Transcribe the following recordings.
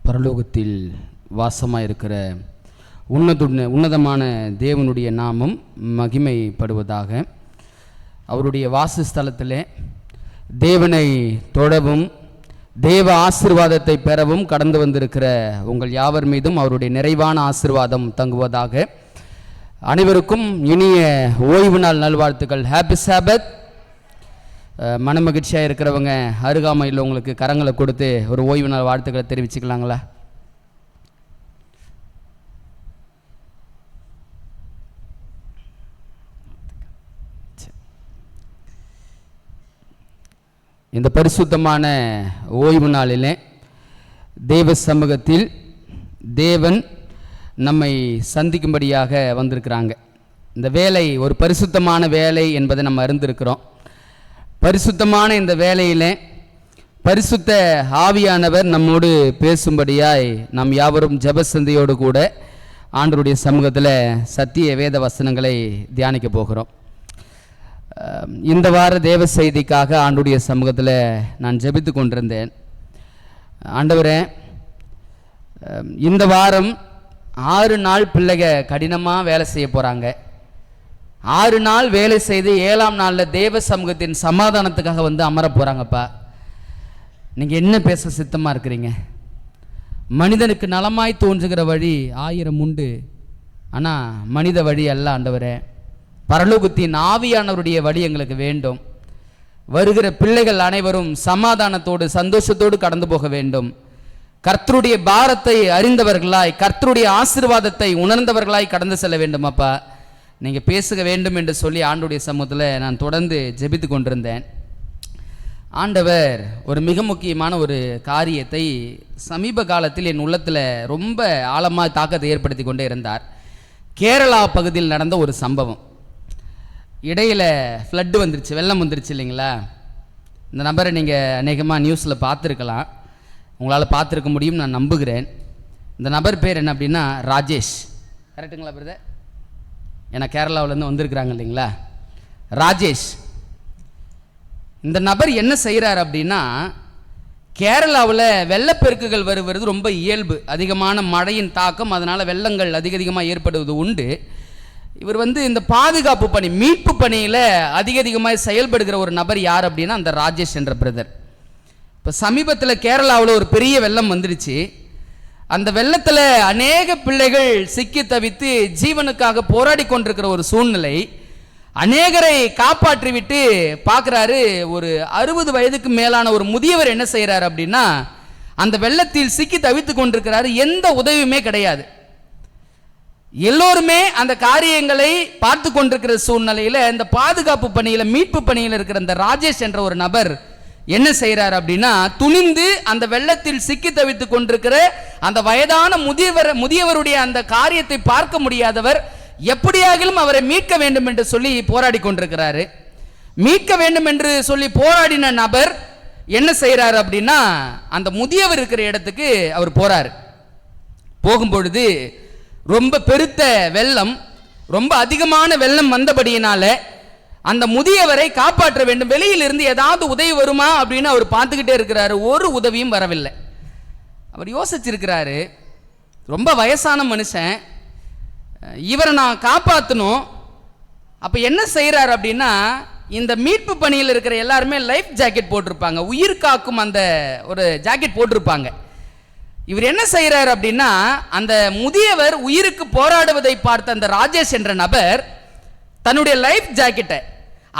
பரலோகத்தில் வாசமாக இருக்கிற உன்னதமான தேவனுடைய நாமம் மகிமைப்படுவதாக. அவருடைய வாசஸ்தலத்திலே தேவனை தொழவும் தேவ ஆசீர்வாதத்தை பெறவும் கடந்து வந்திருக்கிற உங்கள் யாவர் மீதும் அவருடைய நிறைவான ஆசீர்வாதம் தங்குவதாக. அனைவருக்கும் இனிய ஓய்வு நாள் நல்வாழ்த்துக்கள். ஹாப்பி சாபத். மனமகிழ்ச்சியாக இருக்கிறவங்க அருகாமையில் உங்களுக்கு கரங்களை கொடுத்து ஒரு ஓய்வு நாள் வாழ்த்துக்களை தெரிவிச்சுக்கலாங்களா? இந்த பரிசுத்தமான ஓய்வு நாளிலே தேவ சமூகத்தில் தேவன் நம்மை சந்திக்கும்படியாக வந்திருக்கிறாங்க. இந்த வேலை ஒரு பரிசுத்தமான வேலை என்பதை நம்ம அறிந்திருக்கிறோம். பரிசுத்தமான இந்த வேலையிலே பரிசுத்த ஆவியானவர் நம்மோடு பேசும்படியாய் நாம் யாவரும் ஜெபசந்தியோடு கூட ஆண்டவருடைய சமூகத்தில் சத்திய வேத வசனங்களை தியானிக்க போகிறோம். இந்த வார தேவ செய்திக்காக ஆண்டவருடைய சமூகத்தில் நான் ஜெபித்து கொண்டிருந்தேன். ஆண்டவரே, இந்த வாரம் 6 நாள் பிள்ளைங்க கடினமாக வேலை செய்ய போகிறாங்க. 6 நாள் வேலை செய்து 7ஆம் நாளில் தேவ சமூகத்தின் சமாதானத்துக்காக வந்து அமர போகிறாங்கப்பா. நீங்கள் என்ன பேச சித்தமாக இருக்கிறீங்க? மனிதனுக்கு நலமாய் தோன்றுகிற வழி 1000 உண்டு, ஆனால் மனித வழி அல்ல ஆண்டவரே. பரலோகத்தின் ஆவியானவருடைய வழி எங்களுக்கு வேண்டும். வருகிற பிள்ளைகள் அனைவரும் சமாதானத்தோடு சந்தோஷத்தோடு கடந்து போக வேண்டும். கர்த்தருடைய பாரத்தை அறிந்தவர்களாய் கர்த்தருடைய ஆசீர்வாதத்தை உணர்ந்தவர்களாய் கடந்து செல்ல வேண்டும். அப்பா, நீங்கள் பேசுக வேண்டும் என்று சொல்லி ஆண்டவருடைய சமூகத்தில் நான் தொடர்ந்து ஜெபித்து கொண்டிருந்தேன். ஆண்டவர் ஒரு மிக முக்கியமான ஒரு காரியத்தை சமீப காலத்தில் என் உள்ளத்தில் ரொம்ப ஆழமாக தாக்கத்தை ஏற்படுத்தி கொண்டே இருந்தார். கேரளா பகுதியில் நடந்த ஒரு சம்பவம். இடையில் ஃப்ளட்டு வந்துருச்சு, வெள்ளம் வந்துருச்சு இல்லைங்களா? இந்த நபரை நீங்கள் அநேகமாக நியூஸில் பார்த்துருக்கலாம், உங்களால் பார்த்துருக்க முடியும் நான் நம்புகிறேன். இந்த நபர் பேர் என்ன அப்படின்னா ராஜேஷ். கரெக்டுங்களா பிரதர்? ஏன்னா கேரளாவிலேருந்து வந்திருக்கிறாங்க இல்லைங்களா? ராஜேஷ். இந்த நபர் என்ன செய்கிறார் அப்படின்னா, கேரளாவில் வெள்ளப்பெருக்குகள் வருவது ரொம்ப இயல்பு. அதிகமான மழையின் தாக்கம், அதனால் வெள்ளங்கள் அதிகமாக ஏற்படுவது உண்டு. இவர் இந்த பாதுகாப்பு பணி, மீட்பு பணியில் அதிகமாக செயல்படுகிற ஒரு நபர் யார் அப்படின்னா அந்த ராஜேஷ் என்ற பிரதர். இப்போ சமீபத்தில் கேரளாவில் ஒரு பெரிய வெள்ளம் வந்துடுச்சு. அந்த வெள்ளத்தில் அநேக பிள்ளைகள் சிக்கி தவித்து ஜீவனுக்காக போராடி கொண்டிருக்கிற ஒரு சூழ்நிலை. அநேகரை காப்பாற்றி விட்டு பார்க்குறாரு, ஒரு 60 வயதுக்கு மேலான ஒரு முதியவர் என்ன செய்கிறார் அப்படின்னா, அந்த வெள்ளத்தில் சிக்கி தவித்து கொண்டிருக்கிறாரு. எந்த உதவியுமே கிடையாது. எல்லோருமே அந்த காரியங்களை பார்த்து கொண்டிருக்கிற சூழ்நிலையில் இந்த பாதுகாப்பு பணியில் மீட்பு பணியில் இருக்கிற இந்த ராஜேஷ் என்ற ஒரு நபர் என்ன செய்கிறார் அப்படின்னா, துணிந்து அந்த வெள்ளத்தில் சிக்கி தவித்து கொண்டிருக்கிற அந்த வயதான முதியவருடைய அந்த காரியத்தை பார்க்க முடியாதவர் எப்படியாகிலும் அவரை மீட்க வேண்டும் என்று சொல்லி போராடி கொண்டிருக்கிறாரு. மீட்க வேண்டும் என்று சொல்லி போராடின நபர் என்ன செய்கிறார் அப்படின்னா, அந்த முதியவர் இருக்கிற இடத்துக்கு அவர் போறார். போகும்பொழுது ரொம்ப பெருத்த வெள்ளம், ரொம்ப அதிகமான வெள்ளம் வந்தபடியினால அந்த முதியவரை காப்பாற்ற வேண்டும். வெளியில் இருந்து ஏதாவது உதவி வருமா அப்படின்னு அவர் பார்த்துக்கிட்டே இருக்கிறாரு. ஒரு உதவியும் வரவில்லை. அவர் யோசிச்சிருக்கிறாரு, ரொம்ப வயசான மனுஷன், இவரை நான் காப்பாற்றணும். அப்போ என்ன செய்கிறார் அப்படின்னா, இந்த மீட்பு பணியில் இருக்கிற எல்லாருமே லைஃப் ஜாக்கெட் போட்டிருப்பாங்க, உயிர் காக்கும் அந்த ஒரு ஜாக்கெட் போட்டிருப்பாங்க. இவர் என்ன செய்கிறார் அப்படின்னா, அந்த முதியவர் உயிருக்கு போராடுவதை பார்த்த அந்த ராஜேஷ் என்ற நபர் தன்னுடைய லைஃப் ஜாக்கெட்டை,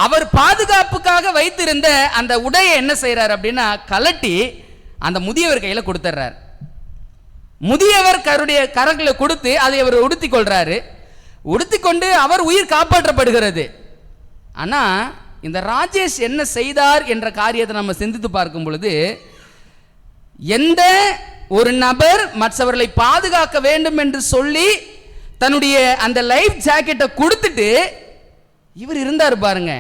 அவர் பாதுகாப்புக்காக வைத்திருந்த அந்த உடையை என்ன செய்கிறார் அப்படின்னா கலட்டி அந்த முதியவர் கையில் கொடுத்துட்றார். முதியவர் கரங்களை கொடுத்து அதை அவர் உடுத்தி கொள்றாரு. உடுத்திக்கொண்டு அவர் உயிர் காப்பாற்றப்படுகிறது. ஆனால் இந்த ராஜேஷ் என்ன செய்தார் என்ற காரியத்தை நம்ம சிந்தித்து பார்க்கும் பொழுது, எந்த ஒரு நபர் மற்றவர்களை பாதுகாக்க வேண்டும் என்று சொல்லி தன்னுடைய அந்த லைஃப் ஜாக்கெட்டை கொடுத்துட்டு இவர் இருந்தார் பாருங்க.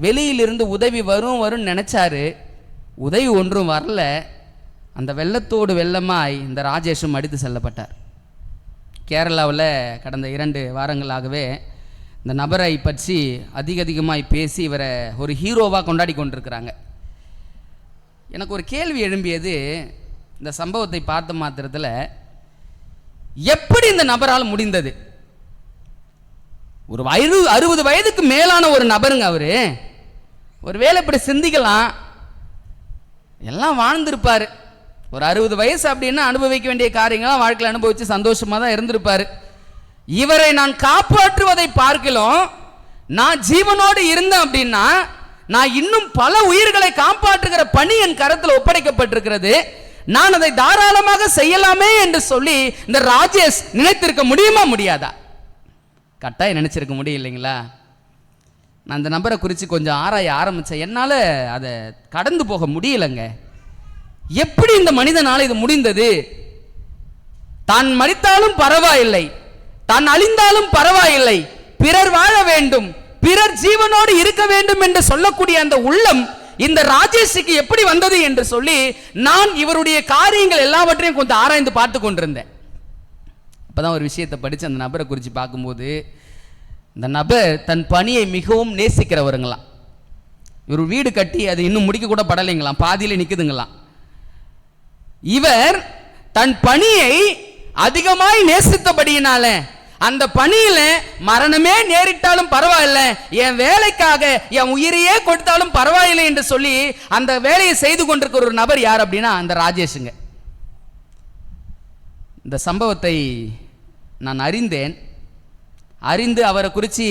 வெளியிலிருந்து உதவி வரும் நினைச்சாரு, உதவி ஒன்றும் வரல. அந்த வெள்ளத்தோடு வெள்ளமாய் இந்த ராஜேஷும் அடித்து செல்லப்பட்டார். கேரளாவில் கடந்த 2 வாரங்களாகவே இந்த நபரை பற்றி அதிகமாய் பேசி இவரை ஒரு ஹீரோவாக கொண்டாடி கொண்டிருக்கிறாங்க. எனக்கு ஒரு கேள்வி எழும்பியது, இந்த சம்பவத்தை பார்த்த மாத்திரத்தில் எப்படி இந்த நபரால் முடிந்தது? ஒரு 60 வயதுக்கு மேலான ஒரு நபருங்க அவரு. ஒருவேளை இப்படி சிந்திக்கலாம், எல்லாம் வாழ்ந்திருப்பாரு. ஒரு 60 வயசு அப்படின்னா அனுபவிக்க வேண்டிய காரியங்களாம் வாழ்க்கையில் அனுபவிச்சு சந்தோஷமா தான் இருந்திருப்பாரு. இவரை நான் காப்பாற்றுவதை பார்க்கலாம், நான் ஜீவனோடு இருந்தேன் அப்படின்னா நான் இன்னும் பல உயிர்களை காப்பாற்றுகிற பணி என் கரத்தில் ஒப்படைக்கப்பட்டிருக்கிறது, நான் அதை தாராளமாக செய்யலாமே என்று சொல்லி இந்த ராஜேஷ் நினைத்திருக்க முடியுமா முடியாதா? கட்டாயம் நினைச்சிருக்க முடியும் இல்லைங்களா? நான் அந்த நபரை குறித்து கொஞ்சம் ஆராய ஆரம்பித்தேன். என்னால் அதை கடந்து போக முடியலைங்க. எப்படி இந்த மனிதனால் இது முடிந்தது? தான் மரித்தாலும் பரவாயில்லை, தான் அழிந்தாலும் பரவாயில்லை, பிறர் வாழ வேண்டும், பிறர் ஜீவனோடு இருக்க வேண்டும் என்று சொல்லக்கூடிய அந்த உள்ளம் இந்த ராஜேஷுக்கு எப்படி வந்தது என்று சொல்லி நான் இவருடைய காரியங்கள் எல்லாவற்றையும் கொஞ்சம் ஆராய்ந்து பார்த்து கொண்டிருந்தேன். அப்பதான் ஒரு விஷயத்தை படித்து அந்த நபரை குறித்து பார்க்கும்போது, இந்த நபர் தன் பணியை மிகவும் நேசிக்கிறவருங்களாம். இவர் வீடு கட்டி அது இன்னும் முடிக்க கூட படலைங்களாம், பாதியிலே நிற்குதுங்களாம். இவர் தன் பணியை அதிகமாய் நேசித்தபடியினால அந்த பணியில மரணமே நேரிட்டாலும் பரவாயில்லை, என் வேலைக்காக என் உயிரையே கொடுத்தாலும் பரவாயில்லை என்று சொல்லி அந்த வேலையை செய்து கொண்டிருக்கிற ஒரு நபர் யார் அப்படின்னா அந்த ராஜேஷுங்க. இந்த சம்பவத்தை நான் அறிந்து அவரை குறித்து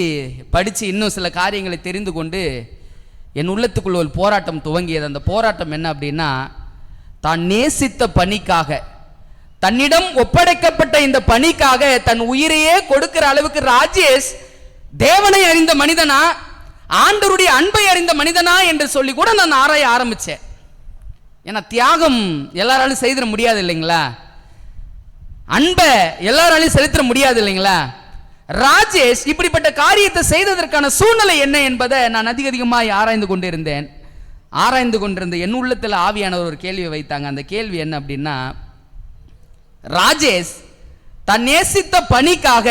படித்து இன்னும் சில காரியங்களை தெரிந்து கொண்டு என் உள்ளத்துக்குள்ள ஒரு போராட்டம் துவங்கியது. அந்த போராட்டம் என்ன அப்படின்னா, தான் நேசித்த பணிக்காக, தன்னிடம் ஒப்படைக்கப்பட்ட இந்த பணிக்காக தன் உயிரையே கொடுக்கிற அளவுக்கு ராஜேஷ் தேவனை அறிந்த மனிதனா, ஆண்டவருடைய அன்பை அறிந்த மனிதனா என்று சொல்லி கூட நான் ஆராய ஆரம்பித்தேன். ஏன்னா தியாகம் எல்லாராலும் செய்திட முடியாது இல்லைங்களா, அன்பை எல்லாராலையும் செலுத்த முடியாது இல்லைங்களா. ராஜேஷ் இப்படிப்பட்ட காரியத்தை செய்ததற்கான சூழ்நிலை என்ன என்பதை நான் அதிகமாக ஆராய்ந்து கொண்டிருந்த என் உள்ளத்தில் ஆவியானவர் ஒரு கேள்வியை வைத்தாங்க. அந்த கேள்வி என்ன அப்படின்னா, ராஜேஷ் தன் நேசித்த பணிக்காக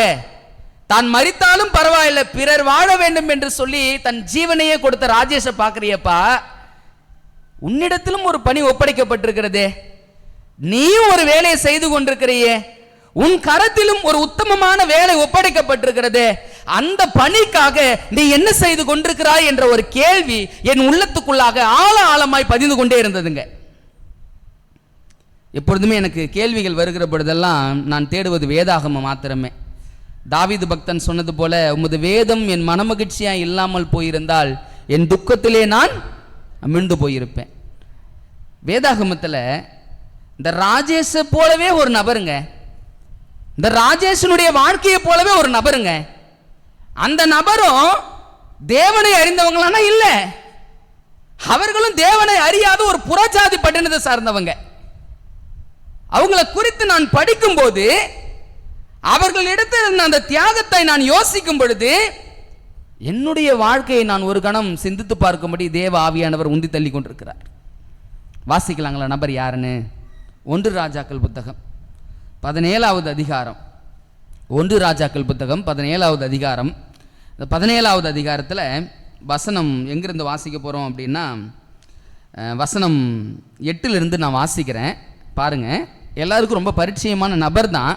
தான் மரித்தாலும் பரவாயில்லை, பிறர் வாழ வேண்டும் என்று சொல்லி தன் ஜீவனையே கொடுத்த ராஜேஷை பார்க்கிறியப்பா, உன்னிடத்திலும் ஒரு பணி ஒப்படைக்கப்பட்டிருக்கிறதே, நீயும் ஒரு வேலையை செய்து கொண்டிருக்கிறியே, உன் கரத்திலும் ஒரு உத்தமமான வேலை ஒப்படைக்கப்பட்டிருக்கிறது, அந்த பணிக்காக நீ என்ன செய்து கொண்டிருக்கிறாய் என்ற ஒரு கேள்வி என் உள்ளத்துக்குள்ளாக ஆழமாய் பதிந்து கொண்டே இருந்ததுங்க. எப்பொழுதுமே எனக்கு கேள்விகள் வருகிற பொழுதெல்லாம் நான் தேடுவது வேதாகமம் மாத்திரமே. தாவீது பக்தன் சொன்னது போல, உமது வேதம் என் மனமகிழ்ச்சியா இல்லாமல் போயிருந்தால் என் துக்கத்திலே நான் அமிழ்ந்து போயிருப்பேன். வேதாகமத்தில் இந்த ராஜேஷை போலவே ஒரு நபருங்க, இந்த ராஜேஷனுடைய வாழ்க்கையை போலவே ஒரு நபருங்க. அந்த நபரும் தேவனை அறிந்தவங்களானா இல்ல, அவர்களும் தேவனை அறியாத ஒரு புறஜாதி பட்டினத்தை சார்ந்தவங்க. அவங்கள குறித்து நான் படிக்கும் போது, அவர்களிடத்தில் அந்த தியாகத்தை நான் யோசிக்கும் பொழுது, என்னுடைய வாழ்க்கையை நான் ஒரு கணம் சிந்தித்து பார்க்கும்படி தேவ ஆவியானவர் உந்தி தள்ளி கொண்டிருக்கிறார். வாசிக்கலாங்களா நபர் யாருன்னு? 1 ராஜாக்கள் புத்தகம் 17வது அதிகாரம். 1 ராஜாக்கள் புத்தகம் 17வது அதிகாரம். இந்த 17வது அதிகாரத்தில் வசனம் எங்கிருந்து வாசிக்க போகிறோம் அப்படின்னா, வசனம் 8லிருந்து நான் வாசிக்கிறேன். பாருங்கள், எல்லாருக்கும் ரொம்ப பரிச்சயமான நபர் தான்,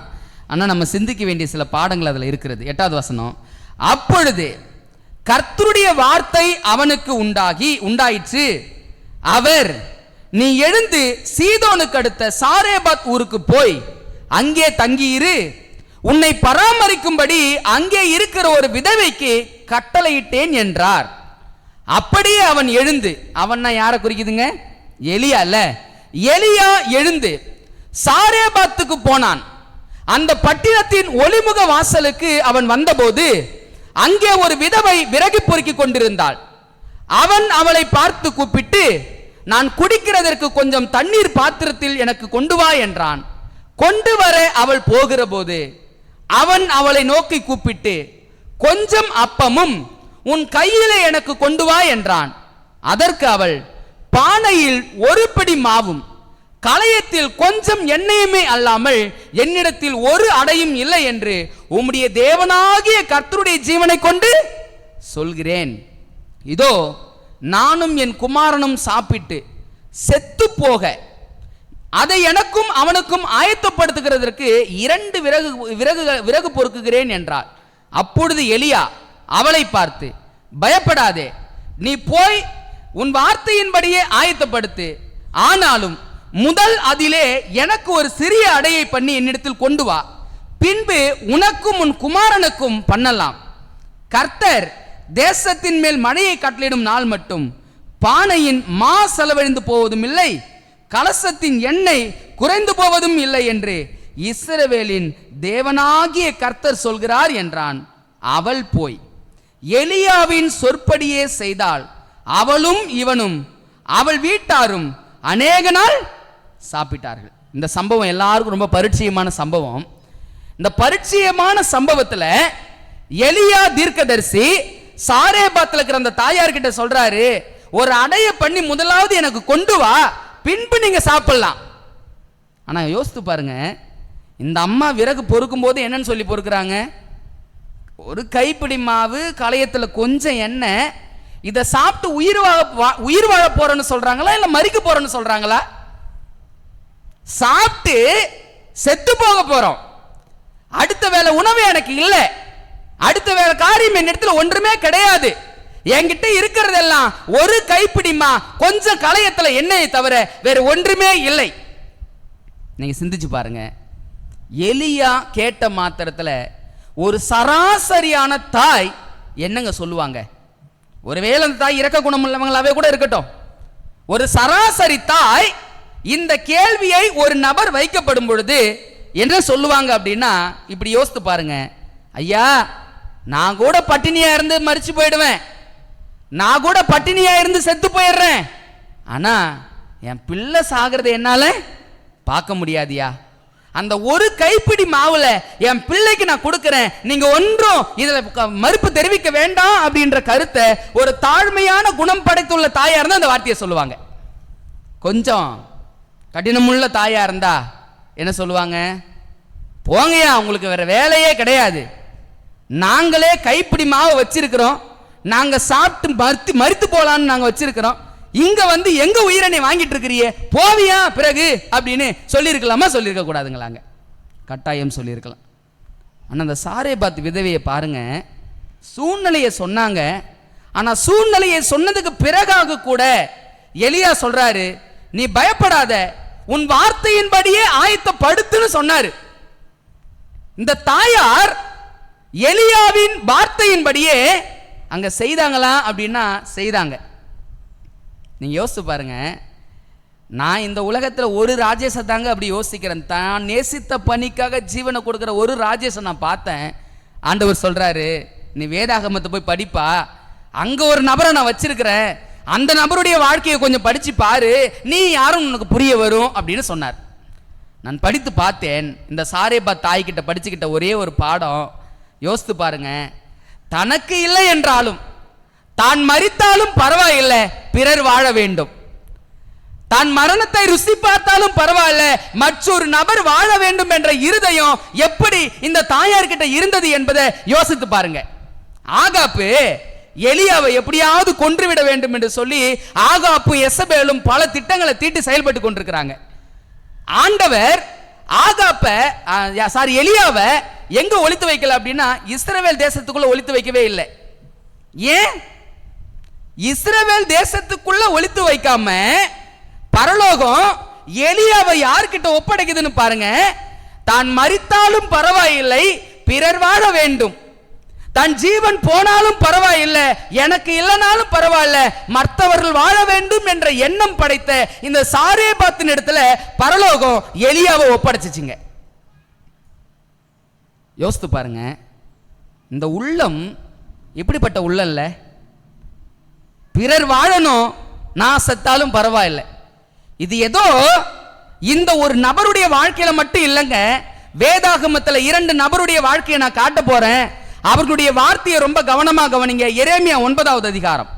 ஆனால் நம்ம சிந்திக்க வேண்டிய சில பாடங்கள் அதில் இருக்கிறது. 8வது வசனம். அப்பொழுது கர்த்தருடைய வார்த்தை அவனுக்கு உண்டாயிற்று. அவர், நீ எழுந்து சீதோனுக்கு அடுத்த சாரேபாத் ஊருக்கு போய் அங்கே தங்கியிரு, உன்னை பராமரிக்கும்படி அங்கே இருக்கிற ஒரு விதவைக்கு கட்டளையிட்டேன் என்றார். அப்படியே அவன் எழுந்து, அவன் யாரை குறிக்குதுங்க? எலியா அல்ல, எலியா எழுந்து சாரேபாத்துக்கு போனான். அந்த பட்டினத்தின் ஒளிமுக வாசலுக்கு அவன் வந்தபோது அங்கே ஒரு விதவை விறகு பொறுக்கி கொண்டிருந்தாள். அவன் அவளை பார்த்து கூப்பிட்டு, நான் குடிக்கிறதற்கு கொஞ்சம் தண்ணீர் பாத்திரத்தில் எனக்கு கொண்டு வா என்றான். கொண்டு வர அவள் போகிற போது அவன் அவளை நோக்கி கூப்பிட்டு, கொஞ்சம் அப்பமும் உன் கையிலே எனக்கு கொண்டு வா என்றான். அதற்கு அவள், பானையில் ஒரு பிடி மாவும் களையத்தில் கொஞ்சம் எண்ணெயுமே அல்லாமல் என்னிடத்தில் ஒரு அடையும் இல்லை என்று உம்முடைய தேவனாகிய கர்த்தருடைய ஜீவனை கொண்டு சொல்கிறேன். இதோ நானும் என் குமாரனும் சாப்பிட்டு செத்து போக அதை எனக்கும் அவனுக்கும் ஆயத்தப்படுத்துகிறதற்கு 2 விறகு பொறுக்குகிறேன் என்றாள். அப்பொழுது எலியா அவளை பார்த்து, பயப்படாதே, நீ போய் உன் வார்த்தையின்படியே ஆயத்தப்படுத்து. ஆனாலும் முதல் அதிலே எனக்கு ஒரு சிறிய அடையை பண்ணி என்னிடத்தில் கொண்டு வா, பின்பு உனக்கும் உன் குமாரனுக்கும் பண்ணலாம். கர்த்தர் தேசத்தின் மேல் மழையை கட்டளிடும் நாள் மட்டும் பானையின் மா செலவழிந்து போவதும் இல்லை, கலசத்தின் எண்ணெய் குறைந்து போவதும் இல்லை என்று இஸ்ரவேலின் தேவனாகிய கர்த்தர் சொல்கிறார் என்றான். அவள் போய் எலியாவின் சொற்படியே செய்தாள். அவளும் இவனும் அவள் வீட்டாரும் அநேக நாள் சாப்பிட்டார்கள். இந்த சம்பவம் எல்லாருக்கும் ரொம்ப பரிச்சயமான சம்பவம். இந்த பரிச்சயமான சம்பவத்தில் எலியா தீர்க்கதரிசி சாரேபாத்தில் இருக்கிற அந்த தாயார்கிட்ட சொல்றாரு, ஒரு அடைய பண்ணி முதலாவது எனக்கு கொண்டு வா, பின்பு நீங்க சாப்பிடலாம். ஆனா யோசித்து பாருங்க, இந்த அம்மா விறகு பொறுக்கும் போது என்னன்னு சொல்லி பொறுக்கிறாங்க? ஒரு கைப்பிடி மாவு, களையத்தில் கொஞ்சம் எண்ணெய். இதை சாப்பிட்டு உயிர் வாழ போறேன்னு சொல்றாங்களா இல்ல மறிக்க போறேன்னு சொல்றாங்களா? சாப்பிட்டு செத்து போக போறோம், அடுத்த வேலை உணவு எனக்கு இல்லை, அடுத்த வேலை காரியம் என்னிடத்துல ஒன்றுமே கிடையாது, என்கிட்ட இருக்கிறதெல்லாம் ஒரு கைப்பிடிமா கொஞ்சம் களையத்துல எண்ணெயை தவிர வேற ஒன்றுமே இல்லை. நீங்க சிந்திச்சு பாருங்க, எலியா கேட்ட மாத்திரத்துல ஒரு சராசரியான தாய் என்னங்க சொல்லுவாங்க? ஒருவேளை அந்த தாய் இரக்க குணம் உள்ளவங்களாவே கூட இருக்கட்டும், ஒரு சராசரி தாய் இந்த கேள்வியை ஒரு நபர் வைக்கப்படும் பொழுது என்ன சொல்லுவாங்க அப்படின்னா, இப்படி யோசித்து பாருங்க, ஐயா நான் கூட பட்டினியா இருந்து மரிச்சு போயிடுவேன், நான் கூட பட்டினியா இருந்து செத்து போயிடுறேன், ஆனா என் பிள்ளை சாகிறத என்னால பார்க்க முடியாதியா, அந்த ஒரு கைப்பிடி மாவுல என் பிள்ளைக்கு நான் கொடுக்கிறேன், நீங்க ஒன்றும் இதுல மறுப்பு தெரிவிக்க வேண்டாம் அப்படின்ற கருத்தை ஒரு தாழ்மையான குணம் படைத்துள்ள தாயா இருந்தா அந்த வார்த்தையை சொல்லுவாங்க. கொஞ்சம் கடினமுள்ள தாயா இருந்தா என்ன சொல்லுவாங்க? போங்கயா, உங்களுக்கு வேற வேலையே கிடையாது, நாங்களே கைப்பிடி மாவு வச்சிருக்கிறோம், நாங்க சாப்பிட்டு மரித்து போலான்னு நாங்க வச்சிருக்கிறோம், இங்க வந்து எங்க உயிரை வாங்கிட்டு இருக்கிறியே, போவியா பிறகு அப்படின்னு சொல்லியிருக்கலாமா? சொல்லியிருக்க கூடாதுங்களாங்க? கட்டாயம் சொல்லியிருக்கலாம். ஆனால் அந்த சாரேபாத் விதவையை பாருங்க, சூழ்நிலையை சொன்னாங்க. ஆனா சூழ்நிலையை சொன்னதுக்கு பிறகாக கூட எலியா சொல்றாரு, நீ பயப்படாத, உன் வார்த்தையின்படியே ஆயத்தப்படுத்துன்னு சொன்னாரு. இந்த தாயார் எலியாவின் வார்த்தையின்படியே அங்க செய்தாங்களா அப்படின்னா செய்தாங்க. நீங்க யோசிச்சு பாருங்க, நான் இந்த உலகத்தில் ஒரு ராஜேஷை தாங்க அப்படி யோசிக்கிறேன், தான் நேசித்த பணிக்காக ஜீவனை கொடுக்குற ஒரு ராஜேஷை நான் பார்த்தேன். ஆண்டவர் சொல்றாரு, நீ வேதாகமத்தை போய் படிப்பா, அங்க ஒரு நபரை நான் வச்சிருக்கிறேன், அந்த நபருடைய வாழ்க்கையை கொஞ்சம் படிச்சு பாரு, நீ யாரும் உனக்கு புரிய வரும் அப்படின்னு சொன்னார். நான் படித்து பார்த்தேன். இந்த சாரேபாத் தாய்கிட்ட படிச்சுக்கிட்ட ஒரே ஒரு பாடம் யோசித்து பாருங்க, தனக்கு இல்லை என்றாலும், தான் மரித்தாலும் பரவாயில்லை, பிறர் வாழ வேண்டும், தான் மரணத்தை ருசி பார்த்தாலும் பரவாயில்ல, மற்றொரு நபர் வாழ வேண்டும் என்ற இருதயம் எப்படி இந்த தாயார்கிட்ட இருந்தது என்பதை யோசித்து பாருங்க. ஆகாப்பு எலியாவை எப்படியாவது கொன்றுவிட வேண்டும் என்று சொல்லி ஆகாப்பு எசபேலும் பல திட்டங்களை தீட்டி செயல்பட்டு கொண்டிருக்கிறாங்க. ஆண்டவர் எலியாவை எங்க ஒளித்து வைக்கல அப்படின்னா இஸ்ரவேல் தேசத்துக்குள்ள ஒளித்து வைக்கவே இல்லை. ஏன் இஸ்ரவேல் தேசத்துக்குள்ள ஒளித்து வைக்காம பரலோகம் எலியாவை யார்கிட்ட ஒப்படைக்குதுன்னு பாருங்க. தான் மரித்தாலும் பரவாயில்லை, பிறர் வாழ வேண்டும், தன் ஜீவன் போனாலும் பரவாயில்லை, எனக்கு இல்லைனாலும் பரவாயில்ல, மற்றவர்கள் வாழ வேண்டும் என்ற எண்ணம் படைத்த இந்த சாரேபாத்தின் இடத்துல பரலோகம் எலியாவை ஒப்படைச்சிச்சுங்க. யோசித்து பாருங்க, இந்த உள்ளம் எப்படிப்பட்ட உள்ளம் இல்ல? பிறர் வாழணும், நான் செத்தாலும் பரவாயில்லை. இது ஏதோ இந்த ஒரு நபருடைய வாழ்க்கையில மட்டும் இல்லைங்க. வேதாகமத்தில் 2 நபருடைய வாழ்க்கையை நான் காட்ட போறேன். அவர்களுடைய வார்த்தையை ரொம்ப கவனமாக கவனிங்க. எரேமியா 9வது அதிகாரம்,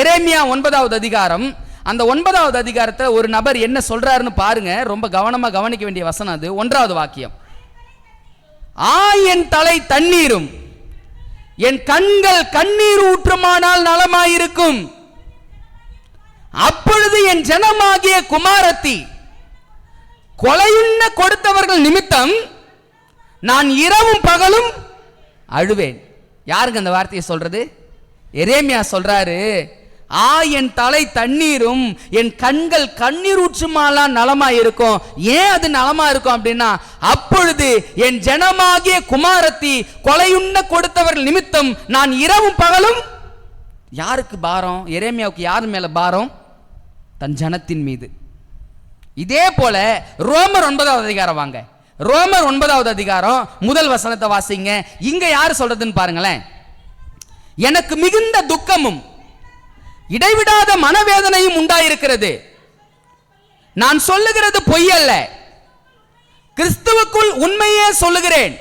எரேமியா 9வது அதிகாரம். அந்த 9வது அதிகாரத்தில் ஒரு நபர் என்ன சொல்றாருன்னு பாருங்க. ரொம்ப கவனமா கவனிக்க வேண்டிய வசனம் அது. 1வது வாக்கியம், என் தலை தண்ணீரும் என் கண்கள் கண்ணீர் ஊற்றுமானால் நலமாயிருக்கும், அப்பொழுது என் ஜனமாகிய குமாரத்தி கொலையுண்ண கொடுத்தவர்கள் நிமித்தம் நான் இரவும் பகலும் அழுவேன். யாருங்க அந்த வார்த்தையை சொல்றது? எரேமியா சொல்றாரு, என் தலை தண்ணீரும் என் கண்கள் கண்ணீர் ஊற்றுமாலாம் நலமா இருக்கும். ஏன் அது நலமா இருக்கும் அப்படின்னா, அப்பொழுது என் ஜனமாகிய குமாரத்தி கொலையுண்ண கொடுத்தவர்கள் நிமித்தம் நான் இரவும் பகலும். யாருக்கு பாரம்? எரேமியாவுக்கு யார் மேல பாரம்? தன் ஜனத்தின் மீது. இதே போல ரோமர் 9வது அதிகாரம் வாங்க. ரோமர் 9வது அதிகாரம் முதல் வசனத்தை வாசிங்க. இங்க யார் சொல்றதுன்னு பாருங்களேன். எனக்கு மிகுந்த துக்கமும் இடைவிடாத மனவேதனையும் உண்டாயிருக்கிறது. நான் சொல்லுகிறது பொய்யல்ல, கிறிஸ்துவுக்குள் உண்மையே சொல்லுகிறேன்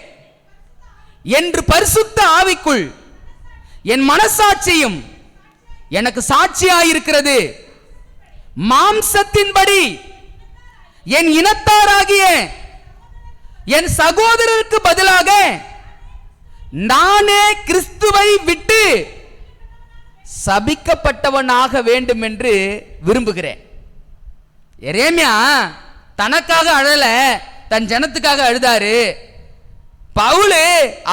என்று பரிசுத்த ஆவிக்குள் என் மனசாட்சியும் எனக்கு சாட்சியாயிருக்கிறது. மாம்சத்தின்படி என் இனத்தாராகிய என் சகோதரருக்கு பதிலாக நானே கிறிஸ்துவை விட்டு சபிக்கப்பட்டவனாக வேண்டும் என்று விரும்புகிறேன். எரேமியா தனக்காக அழல, தன் ஜனத்துக்காக அழுதாரு. பவுல்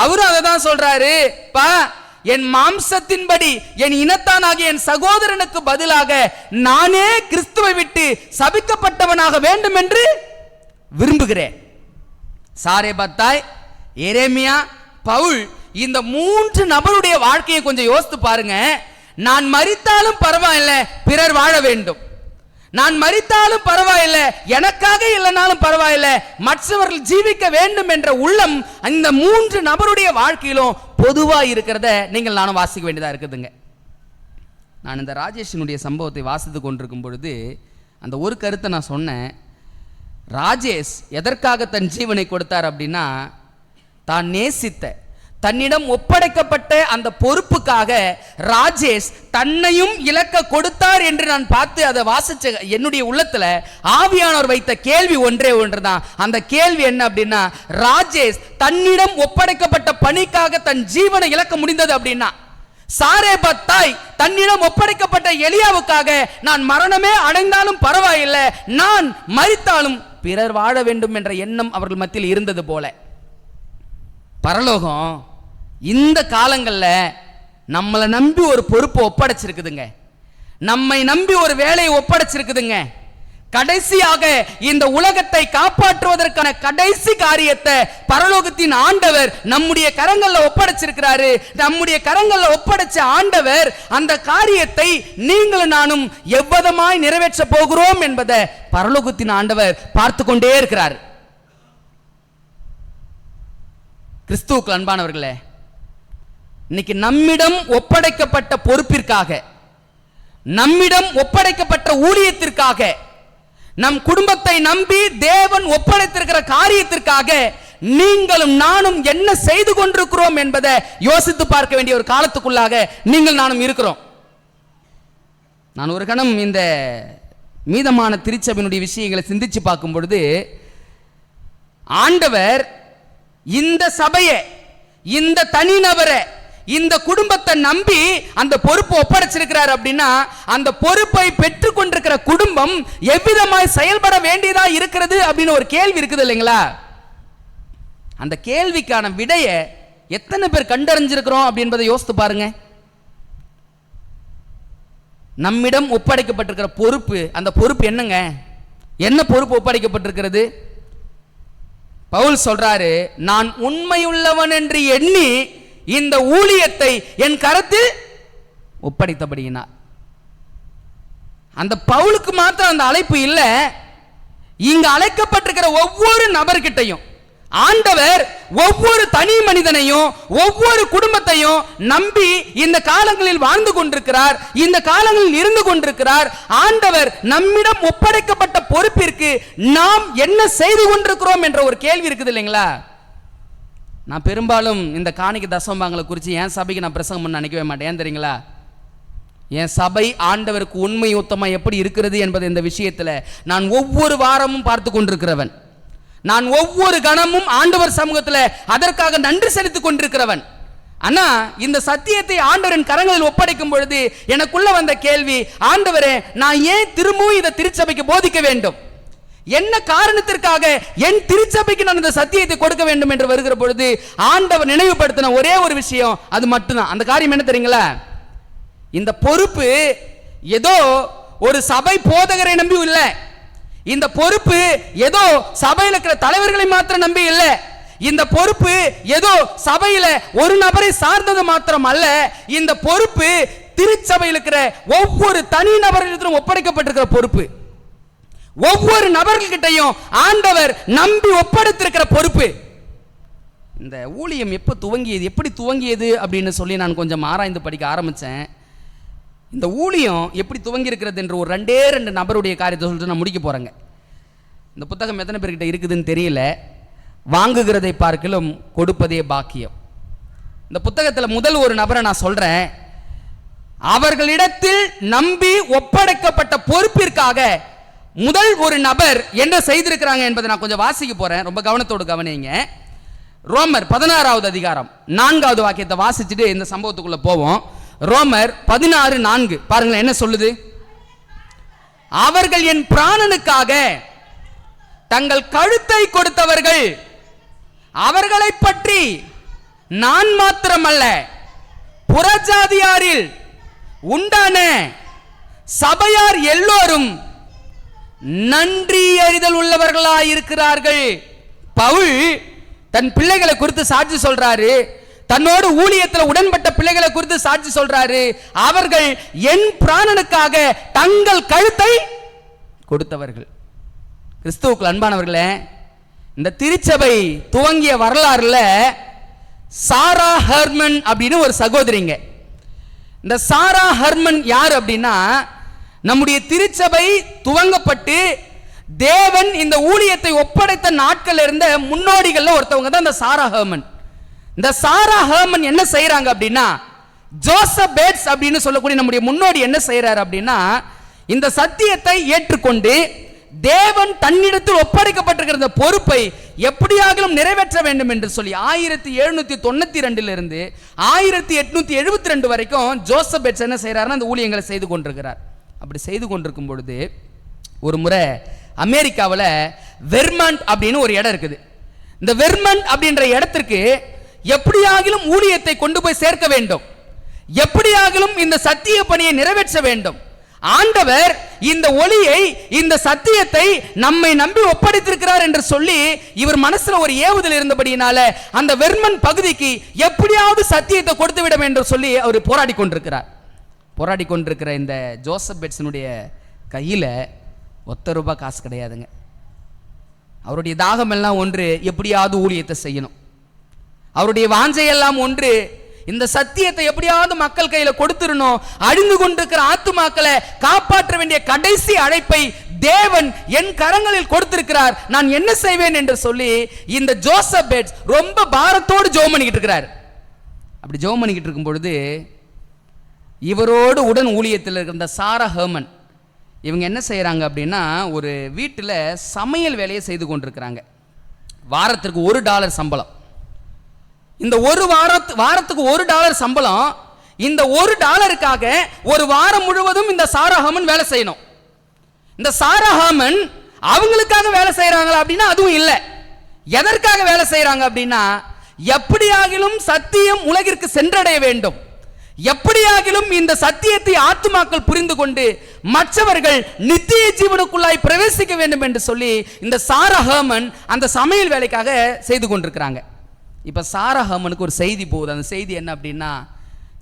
அவரும் அதை தான் சொல்றாரு. என் மாம்சத்தின்படி என் இனத்தானாகிய என் சகோதரனுக்கு பதிலாக நானே கிறிஸ்துவை விட்டு சபிக்கப்பட்டவனாக வேண்டும் என்று விரும்புகிறேன். சாரேபத்தாய், எரேமியா, பவுல், இந்த 3 நபருடைய வாழ்க்கையை கொஞ்சம் யோசித்து பாருங்க. நான் மரித்தாலும் பரவாயில்லை, பிறர் வாழ வேண்டும். நான் மரித்தாலும் பரவாயில்லை, எனக்காக இல்லைனாலும் பரவாயில்லை, மற்றவர்கள் ஜீவிக்க வேண்டும் என்ற உள்ளம் இந்த 3 நபருடைய வாழ்க்கையிலும் பொதுவா இருக்கிறத நீங்கள் நானும் வாசிக்க வேண்டியதா இருக்குதுங்க. நான் இந்த ராஜேஷனுடைய சம்பவத்தை வாசித்து கொண்டிருக்கும் பொழுது அந்த ஒரு கருத்தை நான் சொன்னேன். ராஜேஷ் எதற்காக தன் ஜீவனை கொடுத்தார் அப்படின்னா, தான் நேசித்த, தன்னிடம் ஒப்படைக்கப்பட்ட அந்த பொறுப்புக்காக ராஜேஷ் தன்னையும் இழக்க கொடுத்தார் என்று நான் பார்த்து அதை வாசிச்ச என்னுடைய உள்ளத்துல ஆவியானவர் வைத்த கேள்வி ஒன்றே ஒன்றுதான். அந்த கேள்வி என்ன அப்படின்னா, ராஜேஷ் தன்னிடம் ஒப்படைக்கப்பட்ட பணிக்காக தன் ஜீவனை இழக்க முடிந்தது அப்படின்னா, சாரேபத்தாய் தன்னிடம் ஒப்படைக்கப்பட்ட எலியாவுக்காக நான் மரணமே அடைந்தாலும் பரவாயில்லை, நான் மரித்தாலும் பிறர் வாழ வேண்டும் என்ற எண்ணம் அவர்கள் மத்தியில் இருந்தது போல, பரலோகம் இந்த காலங்களில் நம்மளை நம்பி ஒரு பொறுப்பை ஒப்படைச்சிருக்குதுங்க. நம்மை நம்பி ஒரு வேலையை ஒப்படைச்சிருக்குதுங்க. கடைசியாக இந்த உலகத்தை காப்பாற்றுவதற்கான கடைசி காரியத்தை பரலோகத்தின் ஆண்டவர் நம்முடைய கரங்கள்ல ஒப்படைச்சிருக்கிறாரு. நம்முடைய கரங்கள்ல ஒப்படைச்ச ஆண்டவர் அந்த காரியத்தை நீங்களும் நானும் எவ்வளமாய் நிறைவேற்ற போகிறோம் என்பதை பரலோகத்தின் ஆண்டவர் பார்த்து கொண்டே இருக்கிறார். கிறிஸ்துவுக்கு அன்பானவர்களே, இன்னைக்கு நம்மிடம் ஒப்படைக்கப்பட்ட பொறுப்பிற்காக, நம்மிடம் ஒப்படைக்கப்பட்ட ஊழியத்திற்காக, நம் குடும்பத்தை நம்பி தேவன் ஒப்படைத்திருக்கிற காரியத்திற்காக நீங்களும் நானும் என்ன செய்து கொண்டிருக்கிறோம் என்பதை யோசித்து பார்க்க வேண்டிய ஒரு காலத்துக்குள்ளாக நீங்கள் நானும் இருக்கிறோம். நான் ஒரு கணம் இந்த மீதமான திருச்சபையினுடைய விஷயங்களை சிந்திச்சு பார்க்கும் பொழுது, ஆண்டவர் இந்த சபையை, இந்த தனிநபரை, இந்த குடும்பத்தை நம்பி அந்த பொறுப்பை ஒப்படைச்சிருக்கிறார் அப்படின்னா, அந்த பொறுப்பை பெற்றுக் கொண்டிருக்கிற குடும்பம் எவ்விதமாய் செயல்பட வேண்டியதா இருக்கிறது அப்படின்னு ஒரு கேள்வி இருக்குது இல்லைங்களா? அந்த கேள்விக்கான விடையை எத்தனை பேர் கண்டறிஞ்சிருக்கிறோம் அப்படின்றதை யோசித்து பாருங்க. நம்மிடம் ஒப்படைக்கப்பட்டிருக்கிற பொறுப்பு, அந்த பொறுப்பு என்னங்க? என்ன பொறுப்பு ஒப்படைக்கப்பட்டிருக்கிறது? பவுல் சொல்றாரு, நான் உண்மையுள்ளவன் என்று எண்ணி இந்த ஊழியத்தை என் கரத்தில் ஒப்படைத்தபடியினார். அந்த பவுலுக்கு மாத்திரம் அந்த அழைப்பு இல்லை, இங்க அழைக்கப்பட்டிருக்கிற ஒவ்வொரு நபர்கிட்டையும் ஆண்டவர் ஒவ்வொரு தனி மனிதனையும் ஒவ்வொரு குடும்பத்தையும் நம்பி இந்த காலங்களில் வாழ்ந்து கொண்டிருக்கிறார், இந்த காலங்களில் இருந்து கொண்டிருக்கிறார். ஆண்டவர் நம்மிடம் ஒப்படைக்கப்பட்ட பொறுப்பிற்கு நாம் என்ன செய்து கொண்டிருக்கிறோம் என்ற ஒரு கேள்வி இருக்குது இல்லைங்களா? நான் பெரும்பாலும் இந்த காணிக்கை தசமபாகங்களை குறித்து என் சபைக்கு நான் பிரசங்கம் பண்ண நினைக்கவே மாட்டேன். ஏன் தெரியுங்களா? என் சபை ஆண்டவருக்கு உண்மை உத்தமாக எப்படி இருக்கிறது என்பது இந்த விஷயத்தில் நான் ஒவ்வொரு வாரமும் பார்த்து கொண்டிருக்கிறவன். நான் ஒவ்வொரு கணமும் ஆண்டவர் சமூகத்தில் அதற்காக நன்றி செலுத்திக் கொண்டிருக்கிறவன். ஆனா இந்த சத்தியத்தை ஆண்டவரின் கரங்களில் ஒப்படைக்கும் பொழுது எனக்குள்ள வந்த கேள்வி, ஆண்டவரே, நான் ஏன் திரும்பவும் இதை திருச்சபைக்கு போதிக்க வேண்டும்? என்ன காரணத்திற்காக என் திருச்சபைக்கு நான் இந்த சத்தியத்தை கொடுக்க வேண்டும் என்று வருகிற பொழுது ஆண்டவர் நினைவுபடுத்தின ஒரே ஒரு விஷயம், அது மட்டும்தான். அந்த காரியம் என்ன தெரியுங்களா? இந்த பொறுப்பு ஏதோ ஒரு சபை போதகரை நம்பி இல்லை, இந்த பொறுப்பு ஏதோ சபையில் இருக்கிற தலைவர்களை மாத்திரம் நம்பி இல்லை, இந்த பொறுப்பு ஏதோ சபையில ஒரு நபரை சார்ந்தது மாத்திரம் அல்ல, இந்த பொறுப்பு திருச்சபையில் இருக்கிற ஒவ்வொரு தனி நபர்களிடத்திலும் ஒப்படைக்கப்பட்டிருக்கிற பொறுப்பு. ஒவ்வொரு நபர்கிட்டையும் ஆண்டவர் நம்பி ஒப்படைத்திருக்கிற பொறுப்பு. இந்த ஊழியம் எப்போ துவங்கியது, எப்படி துவங்கியது அப்படின்னு சொல்லி நான் கொஞ்சம் ஆராய்ந்து படிக்க ஆரம்பித்தேன். இந்த ஊழியம் எப்படி துவங்கி இருக்கிறது என்று ஒரு ரெண்டு நபருடைய காரியத்தை சொல்லிட்டு நான் முடிக்க போகிறேங்க. இந்த புத்தகம் எத்தனை பேர்கிட்ட இருக்குதுன்னு தெரியல. வாங்குகிறதை பார்க்கலும் கொடுப்பதே பாக்கியம். இந்த புத்தகத்தில் முதல் ஒரு நபரை நான் சொல்கிறேன். அவர்களிடத்தில் நம்பி ஒப்படைக்கப்பட்ட பொறுப்பிற்காக முதல் ஒரு நபர் என்ன செய்திருக்கிறாங்க என்பதை நான் கொஞ்சம் வாசிக்க போகிறேன். ரொம்ப கவனத்தோடு கவனிங்க. ரோமர் 16வது அதிகாரம் 4வது வாக்கியத்தை வாசிச்சுட்டு இந்த சம்பவத்துக்குள்ள போவோம். ரோமர் 16:4 பாருங்களேன் என்ன சொல்லுது. அவர்கள் என் பிராணனுக்காக தங்கள் கழுத்தை கொடுத்தவர்கள், அவர்களை பற்றி நான் மாத்திரமல்ல புறஜாதியாரில் உண்டான சபையார் எல்லோரும் நன்றி அறிதல் உள்ளவர்களாயிருக்கிறார்கள். பவுல் தன் பிள்ளைகளை குறித்து சாட்சி சொல்றாரு, தன்னோடு ஊழியத்தில் உடன்பட்ட பிள்ளைகளை குறித்து சாட்சி சொல்றாரு. அவர்கள் என் பிராணனுக்காக தங்கள் கழுத்தை கொடுத்தவர்கள். கிறிஸ்துவுக்குள் அன்பானவர்களே, இந்த திருச்சபை துவங்கிய வரலாறுல சாரா ஹெர்மன் அப்படின்னு ஒரு சகோதரிங்க. இந்த சாரா ஹெர்மன் யார் அப்படின்னா, நம்முடைய திருச்சபை துவங்கப்பட்டு தேவன் இந்த ஊழியத்தை ஒப்படைத்த நாட்கள் இருந்த முன்னோடிகள்ல ஒருத்தவங்க தான் இந்த சாரா ஹெர்மன். இந்த சாரா ஹெர்மன் என்ன செய்யறாங்க அப்படின்னா, ஜோசப் பேட்ஸ் அப்படின்னு சொல்லக்கூடிய நம்முடைய முன்னோடி என்ன செய்யறாரு அப்படின்னா, இந்த சத்தியத்தை ஏற்றுக்கொண்டு தேவன் தன்னிடத்தில் ஒப்படைக்கப்பட்டிருக்கிற பொறுப்பை எப்படியாகிலும் நிறைவேற்ற வேண்டும் என்று சொல்லி 1792 இருந்து 1872 வரைக்கும் ஜோசப் பேட்ஸ் என்ன செய்யறாருன்னா அந்த ஊழியங்களை செய்து கொண்டிருக்கிறார். அப்படி செய்து கொண்டிருக்கும் பொழுது ஒரு முறை அமெரிக்காவில் வெர்மாண்ட் அப்படின்னு ஒரு இடம் இருக்குது. இந்த வெர்மாண்ட் அப்படின்ற இடத்திற்கு எப்படியாகிலும் ஊழியத்தை கொண்டு போய் சேர்க்க வேண்டும், எப்படியாகிலும் இந்த சத்திய பணியை நிறைவேற்ற வேண்டும். ஆண்டவர் இந்த ஒளியை, இந்த சத்தியத்தை நம்மை நம்பி ஒப்படைத்திருக்கிறார் என்று சொல்லி இவர் மனசுல ஒரு ஏவுதல் இருந்தபடியினால அந்த வெர்மன் பகுதிக்கு எப்படியாவது சத்தியத்தை கொடுத்து விட வேண்டும் சொல்லி அவர் போராடி கொண்டிருக்கிறார். போராடி கொண்டிருக்கிற இந்த ஜோசப் பெட்ஸனுடைய கையில ₹1 காசு கிடையாதுங்க. அவருடைய தாகம் எல்லாம் ஒன்று, எப்படியாவது ஊழியத்தை செய்யணும். அவருடைய வாஞ்சையெல்லாம் ஒன்று, இந்த சத்தியத்தை எப்படியாவது மக்கள் கையில கொடுத்துடணும். அழிந்து கொண்டிருக்கிற ஆத்துமாக்களை காப்பாற்ற வேண்டிய கடைசி அழைப்பை தேவன் என் கரங்களில் கொடுத்திருக்கிறார், நான் என்ன செய்வேன் என்று சொல்லி இந்த ஜோசப் பெட்ஸ் ரொம்ப பாரத்தோடு ஜெபம் பண்ணிக்கிட்டு இருக்கிறார். அப்படி ஜெபம் பண்ணிக்கிட்டு இருக்கும் பொழுது இவரோடு உடன் ஊழியத்தில் இருக்கிற இந்த சாரா ஹெர்மன் இவங்க என்ன செய்யறாங்க அப்படின்னா, ஒரு வீட்டில் சமையல் வேலையை செய்து கொண்டிருக்கிறாங்க. வாரத்திற்கு $1 சம்பளம். இந்த வாரத்துக்கு $1 சம்பளம். இந்த $1க்காக ஒரு வாரம் முழுவதும் இந்த சாரா ஹெர்மன் வேலை செய்யணும். இந்த சாரா ஹெர்மன் அவங்களுக்காக வேலை செய்யறாங்களா அப்படின்னா அதுவும் இல்லை. எதற்காக வேலை செய்யறாங்க அப்படின்னா, எப்படியாகிலும் சத்தியம் உலகிற்கு சென்றடைய வேண்டும், எப்படியாகிலும் இந்த சத்தியத்தை ஆத்துமாக்கள் புரிந்து கொண்டு மற்றவர்கள் நித்திய ஜீவனுக்குள்ளாய் பிரவேசிக்க வேண்டும் என்று சொல்லி இந்த சாரா ஹெர்மன் அந்த சமையல் வேலைக்காக செய்து கொண்டிருக்கிறாங்க. இப்ப சாரா ஹெர்மனுக்கு ஒரு செய்தி போகுது. அந்த செய்தி என்ன அப்படின்னா,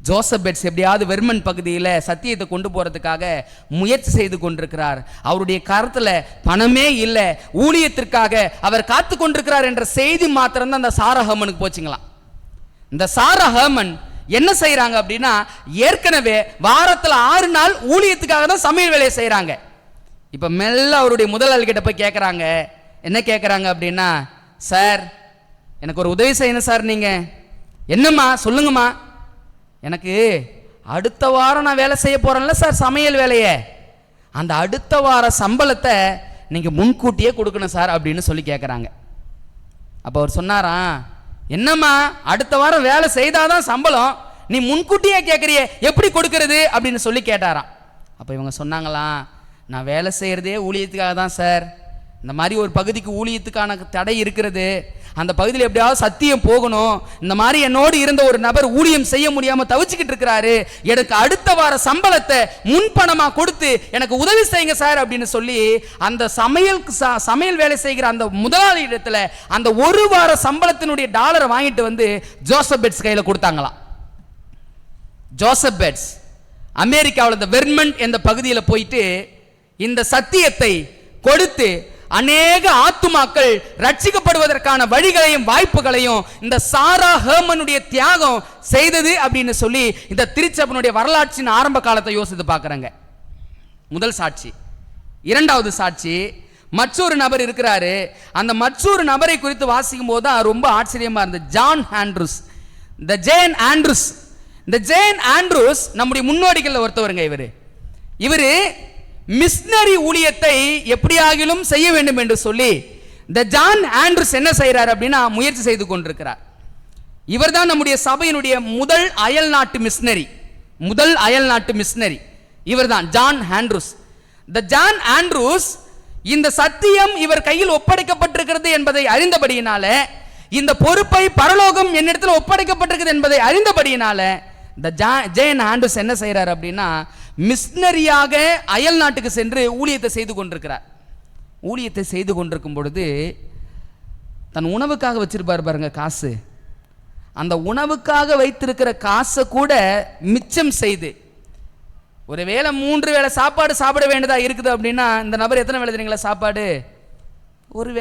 ஜோசப் பெட்ஸ் எப்படியாவது வெர்மன் பகுதியில் சத்தியத்தை கொண்டு போறதுக்காக முயற்சி செய்து கொண்டிருக்கிறார். அவருடைய கருத்துல பணமே இல்லை, ஊழியத்திற்காக அவர் காத்து கொண்டிருக்கிறார் என்ற செய்தி மாத்திரம் தான் அந்த சாரா ஹெர்மனுக்கு போச்சுங்களாம். இந்த சாரா ஹெர்மன் என்ன செய்யறாங்க அப்படின்னா, ஏற்கனவே வாரத்தில் 6 நாள் ஊழியத்துக்காக தான் சமையல் வேலையை செய்யறாங்க. இப்ப மெல்ல அவருடைய முதலாளி கிட்ட போய் கேட்கறாங்க. என்ன கேட்கறாங்க அப்படின்னா, சார் எனக்கு ஒரு உதவி செய்யணும் சார். நீங்க என்னம்மா சொல்லுங்கம்மா. எனக்கு அடுத்த வாரம் நான் வேலை செய்ய போறேன்ல சார் சமையல் வேலையை, அந்த அடுத்த வார சம்பளத்தை நீங்க முன்கூட்டியே கொடுக்கணும் சார் அப்படின்னு சொல்லி கேட்கறாங்க. அப்ப அவர் சொன்னாராம், என்னம்மா அடுத்த வாரம் வேலை செய்தாதான் சம்பளம், நீ முன்கூட்டியே கேட்கறியே எப்படி கொடுக்கறது அப்படின்னு சொல்லி கேட்டாராம். அப்போ இவங்க சொன்னாங்களாம், நான் வேலை செய்கிறதே ஊழியத்துக்காக தான் சார், இந்த மாதிரி ஒரு பகுதிக்கு ஊழியத்துக்கான தடை இருக்கிறது, அந்த பகுதியில் எப்படியாவது சத்தியம் போகணும், இந்த மாதிரி என்னோடு இருந்த ஒரு நபர் ஊழியம் செய்ய முடியாமல் தவிச்சுக்கிட்டு இருக்கிறாரு, எனக்கு அடுத்த வார சம்பளத்தை முன்பணமாக கொடுத்து எனக்கு உதவி செய்யுங்க சார் அப்படின்னு சொல்லி அந்த சமையல் வேலை செய்கிற அந்த முதலாளி இடத்துல அந்த ஒரு வார சம்பளத்தினுடைய டாலரை வாங்கிட்டு வந்து ஜோசப் பெட்ஸ் கையில் கொடுத்தாங்களாம். ஜோசப் பெட்ஸ் அமெரிக்காவில் இந்த வெர்மண்ட் என்ற பகுதியில் போயிட்டு இந்த சத்தியத்தை கொடுத்து அநேக ஆத்துமாக்கள் ரட்சிக்கப்படுவதற்கான வழிகளையும் வாய்ப்புகளையும் இந்த சாரா ஹெர்மனுடைய தியாகம் செய்தது அப்படின்னு சொல்லி இந்த திருச்சபையினுடைய வரலாற்றின் ஆரம்ப காலத்தை யோசித்து பார்க்குறாங்க. முதல் சாட்சி. இரண்டாவது சாட்சி, மற்றொரு நபர் இருக்கிறாரு. அந்த மற்றொரு நபரை குறித்து வாசிக்கும் போது தான் ரொம்ப ஆச்சரியமா இருந்தது. John Andrews. இந்த ஜேன் ஆண்ட்ரூஸ், இந்த ஜேன் ஆண்ட்ரூஸ் நம்முடைய முன்னோடிகள் ஒருத்தவருங்க. இவரு மிஷனரி ஊழியத்தை எப்படியாகிலும் செய்ய வேண்டும் என்று சொல்லி இந்த ஜான் ஆண்ட்ரூஸ் என்ன செய்யறார் அப்படின்னா முயற்சி செய்து கொண்டிருக்கிறார். இவர் தான் நம்முடைய சபையினுடைய முதல் அயல்நாட்டு மிஷனரி. இவர் தான் ஜான் ஆண்ட்ரூஸ். இந்த ஜான் ஆண்ட்ரூஸ் இந்த சத்தியம் இவர் கையில் ஒப்படைக்கப்பட்டிருக்கிறது என்பதை அறிந்தபடியினால, இந்த பொறுப்பை பரலோகம் என்னிடத்தில் ஒப்படைக்கப்பட்டிருக்கிறது என்பதை அறிந்தபடியினால இந்த ஜேன் ஆண்ட்ரூஸ் என்ன செய்யறார் அப்படின்னா மிஷனரியாக அயல் நாட்டுக்கு சென்று ஊழியத்தை செய்து கொண்டிருக்கிறார். ஊழியத்தை செய்து கொண்டிருக்கும் பொழுது தன் உணவுக்காக வச்சிருப்பார் பாருங்க காசு, அந்த உணவுக்காக வைத்திருக்கிற காசை கூட மிச்சம் செய்து, ஒருவேளை 3 வேளை சாப்பாடு சாப்பிட வேண்டியதா இருக்குது அப்படின்னா இந்த நபர் எத்தனை வேளை தெரியுங்களா சாப்பாடு? ஒரே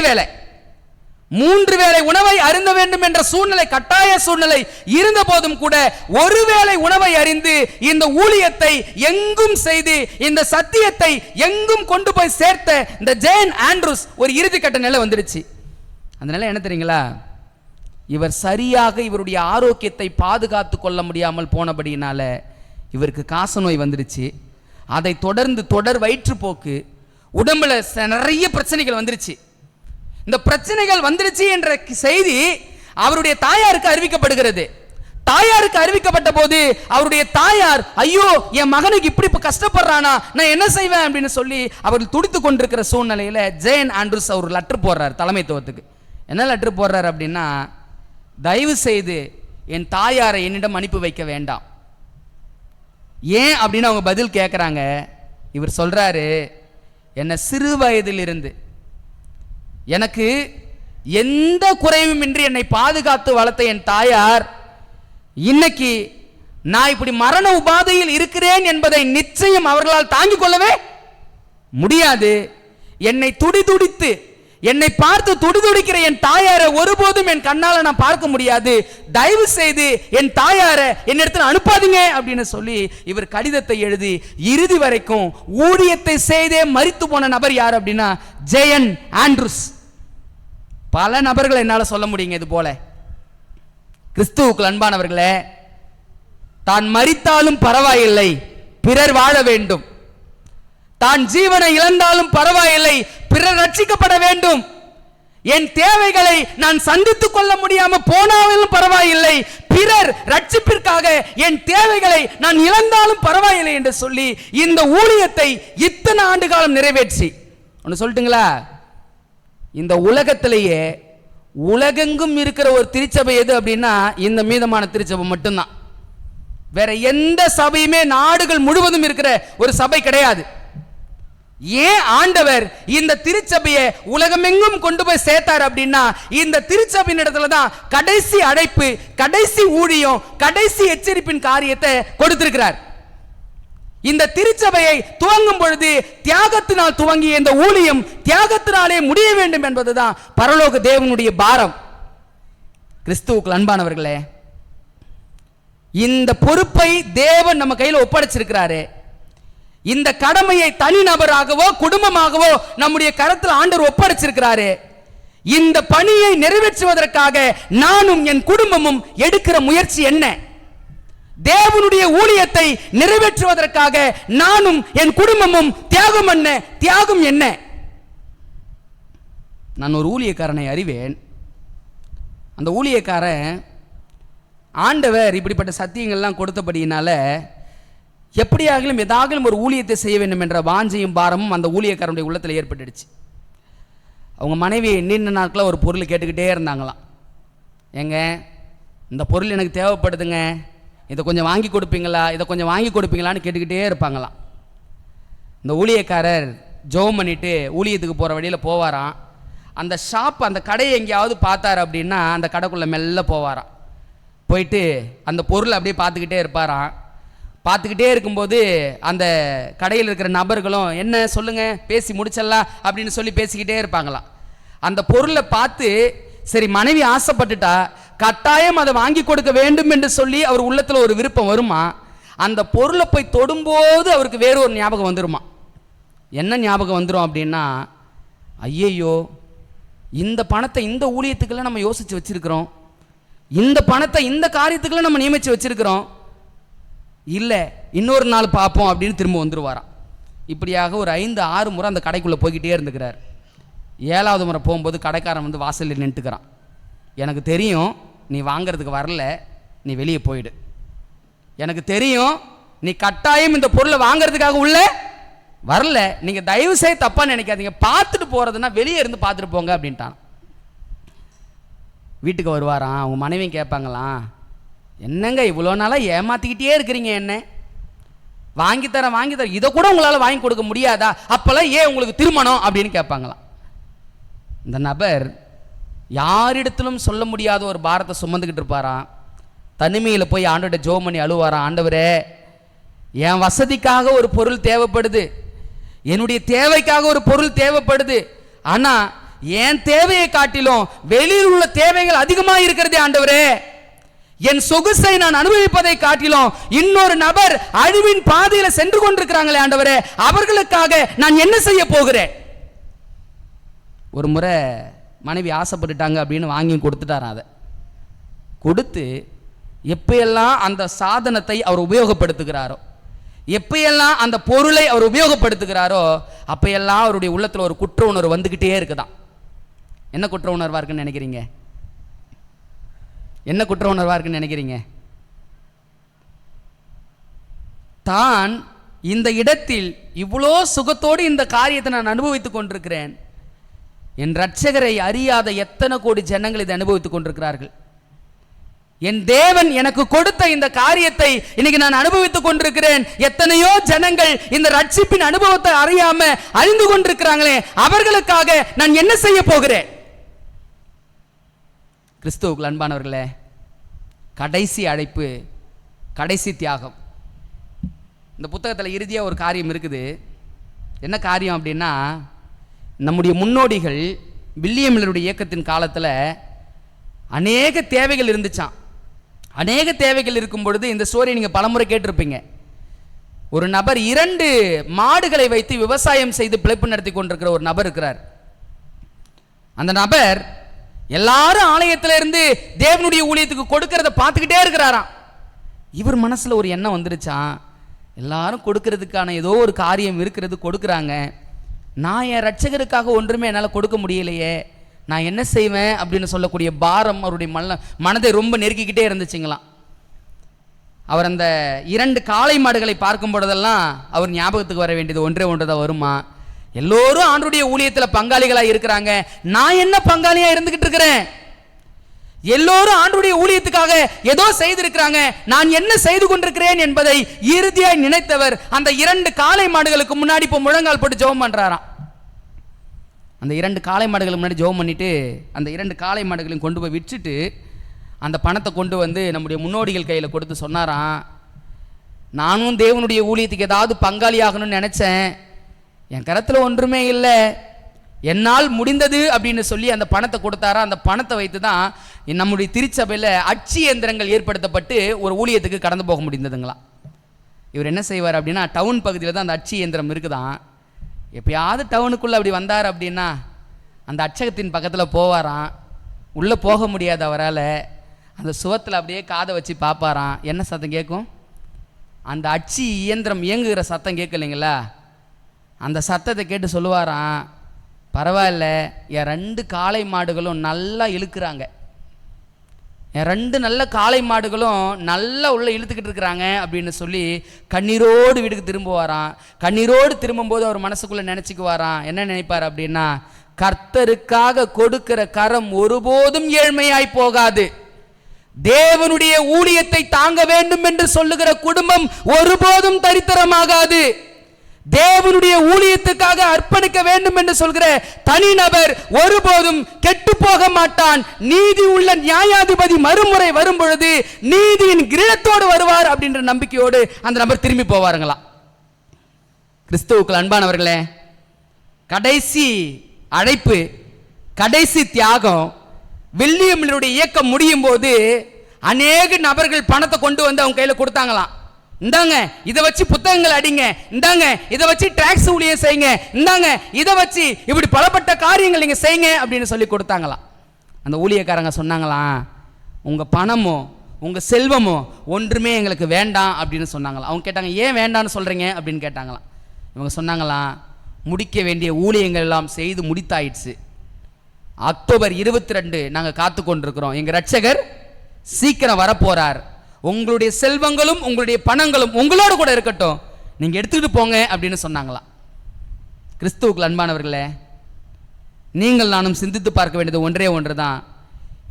வேளை 3 வேளை உணவை அருந்த வேண்டும் என்ற சூழ்நிலை, கட்டாய சூழ்நிலை இருந்த போதும் கூட ஒருவேளை உணவை அறிந்து இந்த ஊழியத்தை எங்கும் செய்து இந்த சத்தியத்தை எங்கும் கொண்டு போய் சேர்த்த இந்த ஜேன் ஆண்ட்ரூஸ் ஒரு இறுதிக்கட்ட நிலை வந்துடுச்சு. அந்த நிலை என்ன தெரியுங்களா? இவர் சரியாக இவருடைய ஆரோக்கியத்தை பாதுகாத்து கொள்ள முடியாமல் போனபடியினால இவருக்கு காசநோய் வந்துடுச்சு. அதை தொடர்ந்து தொடர் வயிற்றுப்போக்கு, உடம்புல நிறைய பிரச்சனைகள் வந்துருச்சு. இந்த பிரச்சனைகள் வந்துருச்சு என்ற செய்தி அவருடைய தாயாருக்கு அறிவிக்கப்படுகிறது. தாயாருக்கு அறிவிக்கப்பட்ட போது அவருடைய தாயார், ஐயோ என் மகனுக்கு இப்படி கஷ்டப்படுறானா, நான் என்ன செய்வேன் அப்படின்னு சொல்லி அவர்கள் துடித்து கொண்டிருக்கிற சூழ்நிலையில ஜேன் ஆண்ட்ரூஸ் அவர் லெட்டர் போடுறார் தலைமைத்துவத்துக்கு. என்ன லெட்டர் போடுறார் அப்படின்னா, தயவு செய்து என் தாயாரை என்னிடம் அனுப்பி வைக்க வேண்டாம். ஏன் அப்படின்னு அவங்க பதில் கேட்குறாங்க. இவர் சொல்றாரு, என்னை சிறு வயதிலிருந்து எனக்கு எந்த குறைவும் இன்றி என்னை பாதுகாத்து வளர்த்த என் தாயார் இன்னைக்கு நான் இப்படி மரண உபாதையில் இருக்கிறேன் என்பதை நிச்சயம் அவர்களால் தாங்கிக் கொள்ளவே முடியாது. என்னை துடித்து என்னை பார்த்து துடிதுடிக்கிற என் தாயாரை ஒருபோதும் என் கண்ணால நான் பார்க்க முடியாது. தயவு செய்து என் தாயாரை என்னிடத்தில் அனுப்பாதீங்க அப்படின்னு சொல்லி இவர் கடிதத்தை எழுதி இறுதி வரைக்கும் ஊழியத்தை செய்தே மரித்து போன நபர் யார் அப்படின்னா ஜேன் ஆண்ட்ரூஸ். பல நபர்களை என்னால் சொல்ல முடியுங்க. இது போல கிறிஸ்துவுக்குள் அன்பானவர்களே, தான் மரித்தாலும் பரவாயில்லை, பிறர் வாழ வேண்டும். தான் ஜீவனை இழந்தாலும் பரவாயில்லை, பிறர் ரட்சிக்கப்பட வேண்டும். என் தேவைகளை நான் சந்தித்துக் கொள்ள முடியாம போனாலும் பரவாயில்லை, பிறர் ரட்சிப்பிற்காக என் தேவைகளை நான் இழந்தாலும் பரவாயில்லை என்று சொல்லி இந்த ஊழியத்தை இத்தனை ஆண்டு காலம் நிறைவேற்றி, ஒன்று சொல்லட்டுங்களா, இந்த உலகத்திலேயே உலகெங்கும் இருக்கிற ஒரு திருச்சபை எது அப்படின்னா இந்த மீதமான திருச்சபை மட்டும்தான். வேற எந்த சபையுமே நாடுகள் முழுவதும் இருக்கிற ஒரு சபை கிடையாது. ஏன் ஆண்டவர் இந்த திருச்சபையை உலகமெங்கும் கொண்டு போய் சேர்த்தார் அப்படின்னா இந்த திருச்சபையின் இடத்துல தான் கடைசி அழைப்பு, கடைசி ஊழியம், கடைசி எச்சரிப்பின் காரியத்தை கொடுத்திருக்கிறார். இந்த திருச்சபையை துவங்கும் பொழுது தியாகத்தினால் துவங்கிய இந்த ஊழியம் தியாகத்தினாலே முடிய வேண்டும் என்பதுதான் பரலோக தேவனுடைய பாரம். கிறிஸ்துவுக்குள் அன்பானவர்களே, இந்த பொறுப்பை தேவன் நம்ம கையில் ஒப்படைச்சிருக்கிறாரு. இந்த கடமையை தனிநபராகவோ குடும்பமாகவோ நம்முடைய கரத்தில் ஆண்டவர் ஒப்படைச்சிருக்கிறாரு. இந்த பணியை நிறைவேற்றுவதற்காக நானும் என் குடும்பமும் எடுக்கிற முயற்சி என்ன? தேவனுடைய ஊழியத்தை நிறைவேற்றுவதற்காக நானும் என் குடும்பமும் தியாகம் என்ன? நான் ஒரு ஊழியக்காரனை அறிவேன். அந்த ஊழியக்காரன் ஆண்டவர் இப்படிப்பட்ட சத்தியங்கள்லாம் கொடுத்தபடியினால எப்படியாகிலும் ஏதாகிலும் ஒரு ஊழியத்தை செய்ய வேண்டும் என்ற வாஞ்சையும் பாரமும் அந்த ஊழியக்காரனுடைய உள்ளத்தில் ஏற்பட்டுடுச்சு. அவங்க மனைவி நீண்ட நாட்களில் ஒரு பொருள் கேட்டுக்கிட்டே இருந்தாங்களாம். ஏங்க, இந்த பொருள் எனக்கு தேவைப்படுதுங்க, இதை கொஞ்சம் வாங்கி கொடுப்பீங்களா, இதை கொஞ்சம் வாங்கி கொடுப்பீங்களான்னு கேட்டுக்கிட்டே இருப்பாங்களாம். இந்த ஊழியக்காரர் ஜெபம் பண்ணிட்டு ஊழியத்துக்கு போகிற வழியில் போவாராம். அந்த ஷாப், அந்த கடையை எங்கேயாவது பார்த்தார் அப்படின்னா அந்த கடைக்குள்ளே மெல்ல போவாராம். போயிட்டு அந்த பொருள் அப்படியே பார்த்துக்கிட்டே இருப்பாராம். பார்த்துக்கிட்டே இருக்கும்போது அந்த கடையில் இருக்கிற நபர்களும் என்ன சொல்லுங்கள், பேசி முடிச்சிடலாம் அப்படின்னு சொல்லி பேசிக்கிட்டே இருப்பாங்களாம். அந்த பொருளை பார்த்து சரி மனைவி ஆசைப்பட்டுட்டா கட்டாயம் அதை வாங்கி கொடுக்க வேண்டும் என்று சொல்லி அவர் உள்ளத்தில் ஒரு விருப்பம் வருமா, அந்த பொருளை போய் தொடும்போது அவருக்கு வேறு ஒரு ஞாபகம் வந்துருமா. என்ன ஞாபகம் வந்துடும் அப்படின்னா, ஐயையோ இந்த பணத்தை இந்த ஊழியத்துக்கெல்லாம் நம்ம யோசித்து வச்சுருக்கிறோம், இந்த பணத்தை இந்த காரியத்துக்கெல்லாம் நம்ம நியமித்து வச்சுருக்கிறோம், இல்லை இன்னொரு நாள் பார்ப்போம் அப்படின்னு திரும்ப வந்துடுவாராம். இப்படியாக ஒரு 5-6 முறை அந்த கடைக்குள்ளே போய்கிட்டே இருந்துக்கிறார். 7வது முறை போகும்போது கடைக்காரன் வந்து வாசலில் நின்றுக்கிறான். எனக்கு தெரியும் நீ வாங்கிறதுக்கு வரல, நீ வெளியே போயிடு. எனக்கு தெரியும் நீ கட்டாயம் இந்த பொருளை வாங்கிறதுக்காக உள்ள வரல, நீங்கள் தயவு செய்து தப்பாக நினைக்காதீங்க, பார்த்துட்டு போகிறதுனா வெளியே இருந்து பார்த்துட்டு போங்க அப்படின்ட்டான். வீட்டுக்கு வருவாராம். அவங்க மனைவியும் கேட்பாங்களாம், என்னங்க இவ்வளோ நாளாக ஏமாற்றிக்கிட்டே இருக்கிறீங்க, என்ன வாங்கி தரேன் இதை கூட உங்களால் வாங்கி கொடுக்க முடியாதா, அப்போல்லாம் ஏன் உங்களுக்கு திருமணம் அப்படின்னு கேட்பாங்களாம். இந்த நபர் யாரிடத்திலும் சொல்ல முடியாத ஒரு பாரத்தை சுமந்துக்கிட்டு இருப்பாராம். தனிமையில் போய் ஆண்டவர்கிட்ட ஜெபம் பண்ணி அழுவாராம், ஆண்டவரே என் வசதிக்காக ஒரு பொருள் தேவைப்படுது, என்னுடைய தேவைக்காக ஒரு பொருள் தேவைப்படுது, ஆனால் என் தேவையை காட்டிலும் வெளியில் உள்ள தேவைகள் அதிகமாக இருக்கிறதே ஆண்டவரே, என் சொகுசை நான் அனுபவிப்பதை காட்டிலும் இன்னொரு நபர் அழிவின் பாதையில் சென்று கொண்டிருக்கிறாங்களே ஆண்டவரே, அவர்களுக்காக நான் என்ன செய்ய போகிறேன். ஒரு முறை மனைவி ஆசைப்பட்டுட்டாங்க அப்படின்னு வாங்கி கொடுத்துட்டாராம். அதை கொடுத்து எப்பையெல்லாம் அந்த சாதனத்தை அவர் உபயோகப்படுத்துகிறாரோ, எப்பையெல்லாம் அந்த பொருளை அவர் உபயோகப்படுத்துகிறாரோ, அப்பையெல்லாம் அவருடைய உள்ளத்தில் ஒரு குற்ற உணர்வு வந்துக்கிட்டே இருக்குதான். என்ன குற்ற உணர்வாக இருக்குன்னு நினைக்கிறீங்க? என்ன குற்ற உணர்வாக இருக்குன்னு நினைக்கிறீங்க? தான் இந்த இடத்தில் இவ்வளோ சுகத்தோடு இந்த காரியத்தை நான் அனுபவித்துக் கொண்டிருக்கிறேன், என் இரட்சகரை அறியாத எத்தனை கோடி ஜனங்கள் இதை அனுபவித்துக் கொண்டிருக்கிறார்கள், என் தேவன் எனக்கு கொடுத்த இந்த காரியத்தை இன்னைக்கு நான் அனுபவித்துக் கொண்டிருக்கிறேன், எத்தனையோ ஜனங்கள் இந்த ரட்சிப்பின் அனுபவத்தை அறியாம அழிந்து கொண்டிருக்கிறாங்களே, அவர்களுக்காக நான் என்ன செய்ய போகிறேன். கிறிஸ்துவுக்குள் அன்பானவர்களே, கடைசி அழைப்பு, கடைசி தியாகம். இந்த புத்தகத்தில் இறுதியாக ஒரு காரியம் இருக்குது. என்ன காரியம் அப்படின்னா, நம்முடைய முன்னோடிகள் வில்லியம் மில்லருடைய இயக்கத்தின் காலத்தில் அநேக தேவைகள் இருந்துச்சான். அநேக தேவைகள் இருக்கும் பொழுது இந்த ஸ்டோரியை நீங்கள் பலமுறை கேட்டிருப்பீங்க. ஒரு நபர் 2 மாடுகளை வைத்து விவசாயம் செய்து பிழைப்பு நடத்தி கொண்டிருக்கிற ஒரு நபர் இருக்கிறார். அந்த நபர் எல்லாரும் ஆலயத்தில் இருந்து தேவனுடைய ஊழியத்துக்கு கொடுக்கறத பார்த்துக்கிட்டே இருக்கிறாராம். இவர் மனசில் ஒரு எண்ணம் வந்துருச்சான், எல்லாரும் கொடுக்கறதுக்கான ஏதோ ஒரு காரியம் இருக்கிறது, கொடுக்குறாங்க, நான் என் ரட்சகருக்காக ஒன்றுமே என்னால் கொடுக்க முடியலையே, நான் என்ன செய்வேன் அப்படின்னு சொல்லக்கூடிய பாரம் அவருடைய மனதை ரொம்ப நெருக்கிக்கிட்டே இருந்துச்சுங்களாம். அவர் அந்த 2 காளை மாடுகளை பார்க்கும் பொழுதெல்லாம் அவர் ஞாபகத்துக்கு வர வேண்டியது ஒன்றே ஒன்று தான் வருமா, எல்லோரும் ஆண்டவருடைய ஊழியத்தில் பங்காளிகளாக இருக்கிறாங்க, நான் என்ன பங்காளியாக இருந்துகிட்டு இருக்கிறேன், எல்லோரும் ஆண்டவருடைய ஊழியத்துக்காக ஏதோ செய்திருக்கிறாங்க, நான் என்ன செய்து கொண்டிருக்கிறேன் என்பதை இறுதியாய் நினைத்தவர் அந்த 2 காளை மாடுகளுக்கு முன்னாடி இப்போ முழங்கால் போட்டு ஜெபம் பண்றாராம். அந்த 2 காளை மாடுகளுக்கு முன்னாடி ஜெபம் பண்ணிட்டு அந்த 2 காளை மாடுகளையும் கொண்டு போய் விற்றுட்டு அந்த பணத்தை கொண்டு வந்து நம்முடைய முன்னோடிகள் கையில் கொடுத்து சொன்னாராம், நானும் தேவனுடைய ஊழியத்துக்கு ஏதாவது பங்காளி ஆகணும்னு நினைச்சேன், என் கரத்தில் ஒன்றுமே இல்லை, என்னால் முடிந்தது அப்படின்னு சொல்லி அந்த பணத்தை கொடுத்தாரா. அந்த பணத்தை வைத்து தான் நம்முடைய திருச்சபையில் அச்சு இயந்திரங்கள் ஏற்படுத்தப்பட்டு ஒரு ஊழியத்துக்கு கடந்து போக முடிந்ததுங்களா. இவர் என்ன செய்வார் அப்படின்னா, டவுன் பகுதியில் தான் அந்த அச்சு இயந்திரம் இருக்குதான். எப்பயாவது டவுனுக்குள்ளே அப்படி வந்தார் அப்படின்னா அந்த அச்சகத்தின் பக்கத்தில் போவாராம். உள்ளே போக முடியாது அவரால். அந்த சுவத்தில் அப்படியே காதை வச்சு பார்ப்பாராம். என்ன சத்தம் கேட்கும்? அந்த அச்சு இயந்திரம் இயங்குகிற சத்தம் கேட்கலைங்களா, அந்த சத்தத்தை கேட்டு சொல்லுவாராம், பரவாயில்ல, என் 2 காளை மாடுகளும் நல்லா இழுக்கிறாங்க, என் 2 நல்ல காளை மாடுகளும் நல்லா உள்ள இழுத்துக்கிட்டு இருக்கிறாங்க அப்படின்னு சொல்லி கண்ணீரோடு வீட்டுக்கு திரும்புவாராம். கண்ணீரோடு திரும்பும்போது அவர் மனசுக்குள்ளே நினச்சிக்குவாராம். என்ன நினைப்பார் அப்படின்னா, கர்த்தருக்காக கொடுக்கிற கரம் ஒருபோதும் ஏழ்மையாய் போகாது. தேவனுடைய ஊழியத்தை தாங்க வேண்டும் என்று சொல்லுகிற குடும்பம் ஒருபோதும் தரித்திரமாகாது. தேவனுடைய ஊழியத்துக்காக அர்ப்பணிக்க வேண்டும் என்று சொல்கிற தனிநபர் ஒருபோதும் கெட்டு போக மாட்டான். நீதி உள்ள நியாயாதிபதி மறுமுறை வரும் பொழுது நீதியின் கிரீடத்தோடு வருவார் அப்படின்ற நம்பிக்கையோடு அந்த நபர் திரும்பி போவாருங்களா. கிறிஸ்துவுக்குள் அன்பானவர்களே, கடைசி அழைப்பு, கடைசி தியாகம், வில்லியம்னுடைய இயக்கம் முடியும் போது அநேக நபர்கள் பணத்தை கொண்டு வந்து அவங்க கையில் கொடுத்தாங்களாம். இந்தாங்க இதை வச்சு புத்தகங்கள் அடிங்க, இந்தாங்க இதை வச்சு டாக்ஸ் ஊழியம் செய்யுங்க, இந்தாங்க இதை வச்சு இப்படி பலப்பட்ட காரியங்கள் நீங்க செய்யுங்க அப்படின்னு சொல்லி கொடுத்தாங்களாம். அந்த ஊழியக்காரங்க சொன்னாங்களாம், உங்க பணமோ உங்க செல்வமோ ஒன்றுமே எங்களுக்கு வேண்டாம் அப்படின்னு சொன்னாங்களாம். அவங்க கேட்டாங்க, ஏன் வேண்டான்னு சொல்றீங்க அப்படின்னு கேட்டாங்களாம். இவங்க சொன்னாங்களாம், முடிக்க வேண்டிய ஊழியங்கள் எல்லாம் செய்து முடித்தாயிடுச்சு. அக்டோபர் 22 நாங்கள் காத்து கொண்டிருக்கிறோம். எங்க ரட்சகர் சீக்கிரம் வரப்போறார். உங்களுடைய செல்வங்களும் உங்களுடைய பணங்களும் உங்களோடு கூட இருக்கட்டும், நீங்க எடுத்துக்கிட்டு போங்க அப்படின்னு சொன்னாங்களாம். கிறிஸ்துவுக்குள் அன்பானவர்களே, நீங்கள் நானும் சிந்தித்து பார்க்க வேண்டியது ஒன்றே ஒன்று தான்.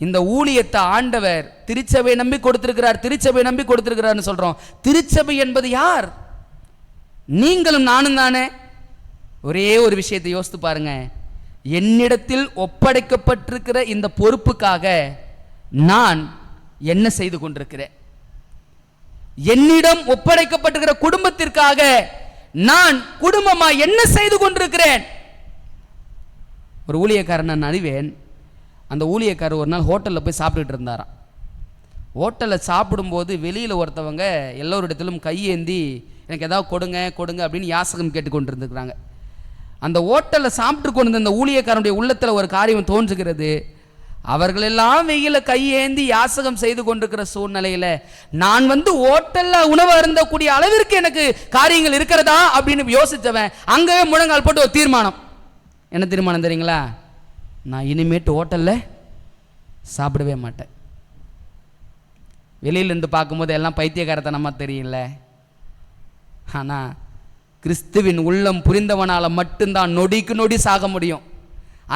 இந்த ஊழியத்தை ஆண்டவர் திருச்சபை நம்பி கொடுத்திருக்கிறார், திருச்சபை நம்பி கொடுத்திருக்கிறார்னு சொல்றோம். திருச்சபை என்பது யார்? நீங்களும் நானும் தானே. ஒரே ஒரு விஷயத்தை யோசித்து பாருங்க. என்னிடத்தில் ஒப்படைக்கப்பட்டிருக்கிற இந்த பொறுப்புக்காக நான் என்ன செய்து கொண்டிருக்கிறேன்? என்னிடம் ஒப்படைக்கப்பட்டிருக்கிற குடும்பத்திற்காக நான் குடும்பமா என்ன செய்து கொண்டிருக்கிறேன்? ஒரு ஊழியக்காரன் நான் அறிவேன். அந்த ஊழியக்காரர் ஒரு நாள் ஹோட்டலில் போய் சாப்பிட்டுட்டு இருந்தாராம். ஹோட்டலில் சாப்பிடும்போது வெளியில் ஒருத்தவங்க எல்லோரிடத்திலும் கையேந்தி எனக்கு ஏதாவது கொடுங்க கொடுங்க அப்படின்னு யாசகம் கேட்டுக்கொண்டிருந்துக்கிறாங்க. அந்த ஹோட்டலில் சாப்பிட்டு கொண்டு அந்த ஊழியக்காரனுடைய உள்ளத்தில் ஒரு காரியம் தோன்றுகிறது. அவர்களெல்லாம் வெயில கையேந்தி யாசகம் செய்து கொண்டிருக்கிற சூழ்நிலையில் நான் ஹோட்டலில் உணவு அருந்தக்கூடிய அளவிற்கு எனக்கு காரியங்கள் இருக்கிறதா அப்படின்னு யோசித்தவன் அங்கவே முழங்கால் போட்டு ஒரு தீர்மானம். என்ன தீர்மானம் தெரியுங்களா? நான் இனிமேட்டு ஹோட்டலில் சாப்பிடவே மாட்டேன். வெளியிலிருந்து பார்க்கும்போது எல்லாம் பைத்தியக்காரத்தனமா தெரியல. ஆனால் கிறிஸ்துவின் உள்ளம் புரிந்தவனால மட்டும்தான் நொடிக்கு நொடி சாக முடியும்.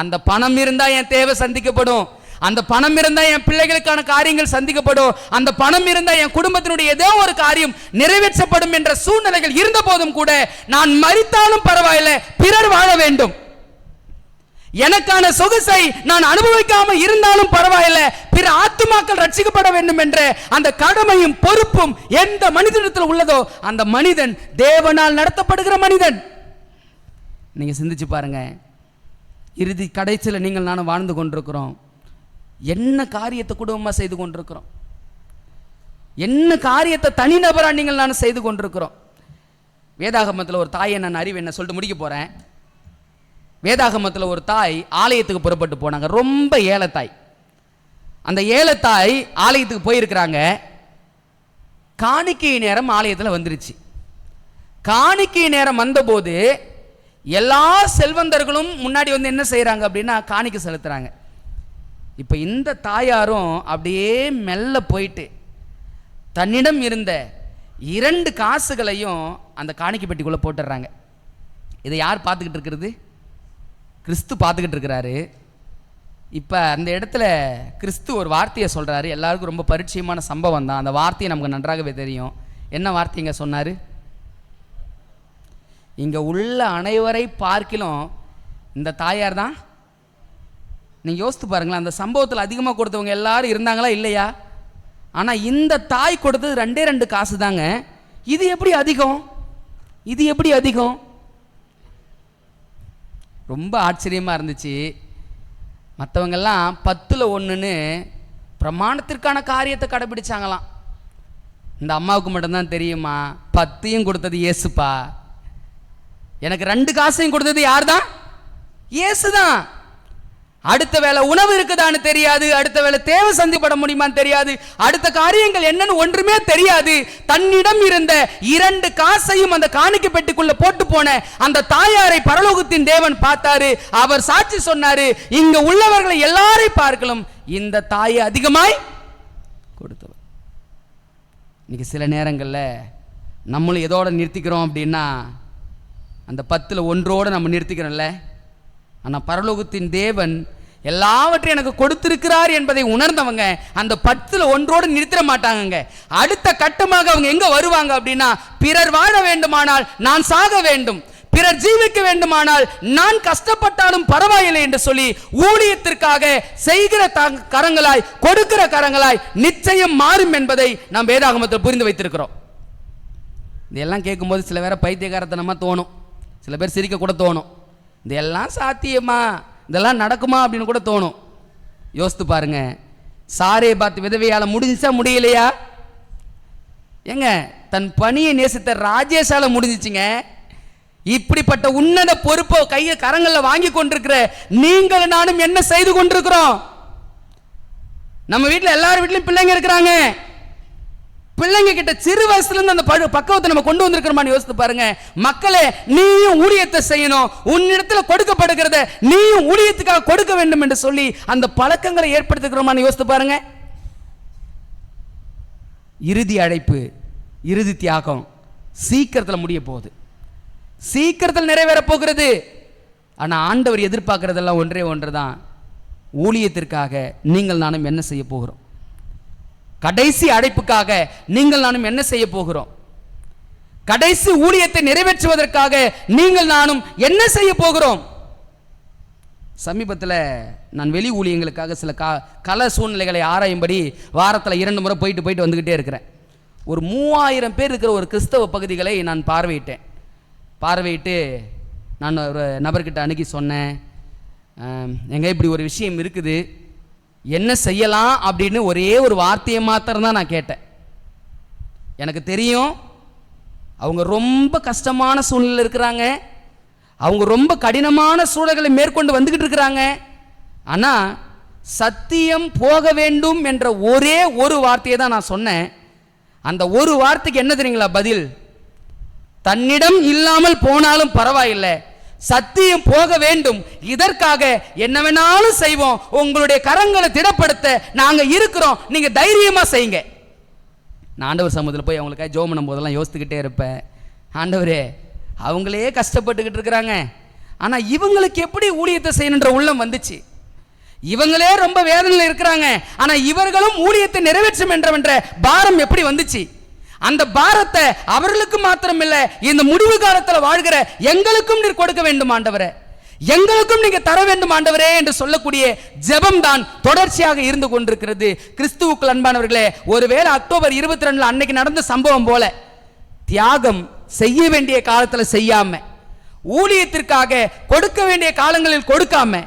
அந்த பணம் இருந்தால் என் தேவை சந்திக்கப்படும், அந்த பணம் இருந்தால் என் பிள்ளைகளுக்கான காரியங்கள் சந்திக்கப்படும், அந்த பணம் இருந்தால் என் குடும்பத்தினுடைய ஏதோ ஒரு காரியம் நிறைவேற்றப்படும் என்ற சூழ்நிலைகள் இருந்த போதும் கூட நான் மரித்தாலும் பரவாயில்லை, பிறர் வாழ வேண்டும். எனக்கான சொகுசை நான் அனுபவிக்காம இருந்தாலும் பரவாயில்லை, பிற ஆத்துமாக்கள் ரட்சிக்கப்பட வேண்டும் என்ற அந்த கடமையும் பொறுப்பும் எந்த மனிதனிடத்தில் உள்ளதோ அந்த மனிதன் தேவனால் நடத்தப்படுகிற மனிதன். நீங்க சிந்திச்சு பாருங்க. இறுதி கடைசியில் நீங்கள் நானும் வாழ்ந்து கொண்டிருக்கிறோம். என்ன காரியத்தை குடும்பமாக செய்து கொண்டிருக்கிறோம்? என்ன காரியத்தை தனிநபராக நீங்கள் நானும் செய்து கொண்டிருக்கிறோம்? வேதாகமத்தில் ஒரு தாயை நான் அறிவு என்ன சொல்லிட்டு முடிக்க போறேன். வேதாகமத்தில் ஒரு தாய் ஆலயத்துக்கு புறப்பட்டு போனாங்க. ரொம்ப ஏலத்தாய். அந்த ஏலத்தாய் ஆலயத்துக்கு போயிருக்கிறாங்க. காணிக்கை நேரம் ஆலயத்தில் வந்துருச்சு. காணிக்கை நேரம் வந்தபோது எல்லா செல்வந்தர்களும் முன்னாடி என்ன செய்கிறாங்க அப்படின்னா காணிக்கை செலுத்துறாங்க. இப்போ இந்த தாயாரும் அப்படியே மெல்ல போயிட்டு தன்னிடம் இருந்த 2 காசுகளையும் அந்த காணிக்கை பெட்டிக்குள்ளே போட்டுடுறாங்க. இதை யார் பார்த்துக்கிட்டு இருக்கிறது? கிறிஸ்து பார்த்துக்கிட்டு இருக்கிறாரு. இப்போ அந்த இடத்துல கிறிஸ்து ஒரு வார்த்தையை சொல்கிறாரு. எல்லாருக்கும் ரொம்ப பரிச்சயமான சம்பவம் தான். அந்த வார்த்தையை நமக்கு நன்றாகவே தெரியும். என்ன வார்த்தைங்க சொன்னார்? இங்கே உள்ள அனைவரை பார்க்கிலும் இந்த தாயார் தான். நீங்கள் யோசித்து பாருங்களேன். அந்த சம்பவத்தில் அதிகமாக கொடுத்தவங்க எல்லாரும் இருந்தாங்களா இல்லையா? ஆனால் இந்த தாய் கொடுத்தது 2 காசு தாங்க. இது எப்படி அதிகம்? இது எப்படி அதிகம்? ரொம்ப ஆச்சரியமாக இருந்துச்சு. மற்றவங்கெல்லாம் 10ல் 1ன்னு பிரமாணத்திற்கான காரியத்தை கடைபிடிச்சாங்களாம். இந்த அம்மாவுக்கு மட்டும்தான் தெரியுமா, 10ஐயும் கொடுத்தது இயேசுப்பா, எனக்கு 2 காசையும் கொடுத்தது யார் தான்? இயேசு தான். அடுத்த வேளை உணவு இருக்குதான்னு தெரியாது, அடுத்த வேளை தேவை சந்திப்பட முடியுமான்னு தெரியாது, அடுத்த காரியங்கள் என்னன்னு ஒன்றுமே தெரியாது. தன்னிடம் இருந்த 2 காசையும் அந்த காணிக்கை பெட்டிக்குள்ள போட்டு போன அந்த தாயாரை பரலோகத்தின் தேவன் பார்த்தாரு. அவர் சாட்சி சொன்னாரு, இங்க உள்ளவர்களை எல்லாரையும் பார்க்கலாம் இந்த தாயை அதிகமாய் இன்றைக்கி சில நேரங்களில் நம்மளும் எதோடு நிறுத்திக்கிறோம் அப்படின்னா அந்த 10ல் 1 நம்ம நிறுத்திக்கிறோம்ல. ஆனால் பரலோகத்தின் தேவன் எல்லாவற்றையும் எனக்கு கொடுத்திருக்கிறார் என்பதை உணர்ந்தவங்க அந்த 10ல் 1 நிறுத்திட மாட்டாங்க. அடுத்த கட்டமாக அவங்க எங்க வருவாங்க அப்படின்னா, பிறர் வாழ வேண்டுமானால் நான் சாக வேண்டும், பிறர் ஜீவிக்க வேண்டுமானால் நான் கஷ்டப்பட்டாலும் பரவாயில்லை என்று சொல்லி ஊழியத்திற்காக செய்கிற கரங்களாய், கொடுக்கிற கரங்களாய் நிச்சயம் மாறும் என்பதை நாம் வேதாகமத்தில் புரிந்து வைத்திருக்கிறோம். இதெல்லாம் கேட்கும்போது சில பேரை பைத்தியகாரத்தனமா தோணும், சில பேர் சிரிக்க கூட தோணும். இதெல்லாம் சாத்தியமா, இதெல்லாம் நடக்குமா அப்படின்னு கூட தோணும். யோசித்து பாருங்க, சாரேபாத் விதவையால முடிஞ்சுச்சா முடியலையா? ஏங்க, தன் பணியை நேசித்த ராஜேஷால முடிஞ்சிச்சுங்க. இப்படிப்பட்ட உன்னத பொறுப்பை கையை கரங்களில் வாங்கி கொண்டிருக்கிற நீங்கள் நானும் என்ன செய்து கொண்டிருக்கிறோம்? நம்ம வீட்டில் எல்லாரும் வீட்லையும் பிள்ளைங்க இருக்கிறாங்க. பிள்ளைங்க கிட்ட சிறு வயசுல இருந்து அந்த பக்குவத்தை நம்ம கொண்டு வந்திருக்கிறோமான்னு யோசித்து பாருங்க. மக்களே, நீயும் ஊழியத்தை செய்யணும், உன்னிடத்துல கொடுக்கப்படுகிறத நீயும் ஊழியத்துக்காக கொடுக்க வேண்டும் என்று சொல்லி அந்த பழக்கங்களை ஏற்படுத்துகிறோமான்னு யோசித்து பாருங்க. இறுதி அழைப்பு, இறுதி தியாகம் சீக்கிரத்தில் முடிய போகுது, சீக்கிரத்தில் நிறைவேற போகிறது. ஆனால் ஆண்டவர் எதிர்பார்க்கறதெல்லாம் ஒன்று தான், ஊழியத்திற்காக நீங்கள் நானும் என்ன செய்ய போகிறோம்? கடைசி அழைப்புக்காக நீங்கள் நானும் என்ன செய்ய போகிறோம்? கடைசி ஊழியத்தை நிறைவேற்றுவதற்காக நீங்கள் நானும் என்ன செய்ய போகிறோம்? சமீபத்தில் நான் வெளி ஊழியங்களுக்காக சில கள சூழ்நிலைகளை ஆராயும்படி வாரத்தில் 2 முறை போயிட்டு வந்துக்கிட்டே இருக்கிறேன். ஒரு 3000 பேர் இருக்கிற ஒரு கிறிஸ்தவ பகுதிகளை நான் பார்வையிட்டு நான் ஒரு நபர்கிட்ட அணுகி சொன்னேன், எங்க இப்படி ஒரு விஷயம் இருக்குது, என்ன செய்யலாம் அப்படின்னு ஒரே ஒரு வார்த்தையை மாத்திரம் தான் நான் கேட்டேன். எனக்கு தெரியும் அவங்க ரொம்ப கஷ்டமான சூழ்நிலை இருக்கிறாங்க, அவங்க ரொம்ப கடினமான சூழல்களை மேற்கொண்டு வந்துகிட்டு இருக்கிறாங்க. ஆனால் சத்தியம் போக வேண்டும் என்ற ஒரே ஒரு வார்த்தையை தான் நான் சொன்னேன். அந்த ஒரு வார்த்தைக்கு என்ன தெரியுங்களா பதில்? தன்னிடம் இல்லாமல் போனாலும் பரவாயில்லை, சத்தியம் போக வேண்டும், இதற்காக என்ன வேணாலும் செய்வோம், உங்களுடைய கரங்களை திடப்படுத்த நாங்க இருக்கிறோம், நீங்க தைரியமா செய்யுங்க. நான் ஆண்டவர் சமூகத்தில் போய் அவங்களுக்காக ஜெபம் பண்ணும் போதெல்லாம் யோசித்துக்கிட்டே இருப்பேன், ஆண்டவரே அவங்களே கஷ்டப்பட்டுக்கிட்டு இருக்கிறாங்க, ஆனா இவங்களுக்கு எப்படி ஊழியத்தை செய்யணுன்ற உள்ளம் வந்துச்சு? இவங்களே ரொம்ப வேதனையில் இருக்கிறாங்க, ஆனா இவர்களும் ஊழியத்தை நிறைவேற்றும் என்ற பாரம் எப்படி வந்துச்சு? அந்த பாரத்தை அவர்களுக்கு மாத்திரம் இல்ல, இந்த முடிவு காலத்தில் வாழ்கிற எங்களுக்கும் நீர் கொடுக்க வேண்டும் ஆண்டவரே, எங்களுக்கும் நீங்க தர வேண்டும் ஆண்டவரே என்று சொல்லக்கூடிய ஜெபம் தான் தொடர்ச்சியாக இருந்து கொண்டிருக்கிறது. கிறிஸ்துவுக்குள் அன்பானவர்களே, ஒருவேளை அக்டோபர் 22 அன்னைக்கு நடந்த சம்பவம் போல தியாகம் செய்ய வேண்டிய காலத்தில் செய்யாம, ஊழியத்திற்காக கொடுக்க வேண்டிய காலங்களில் கொடுக்காம,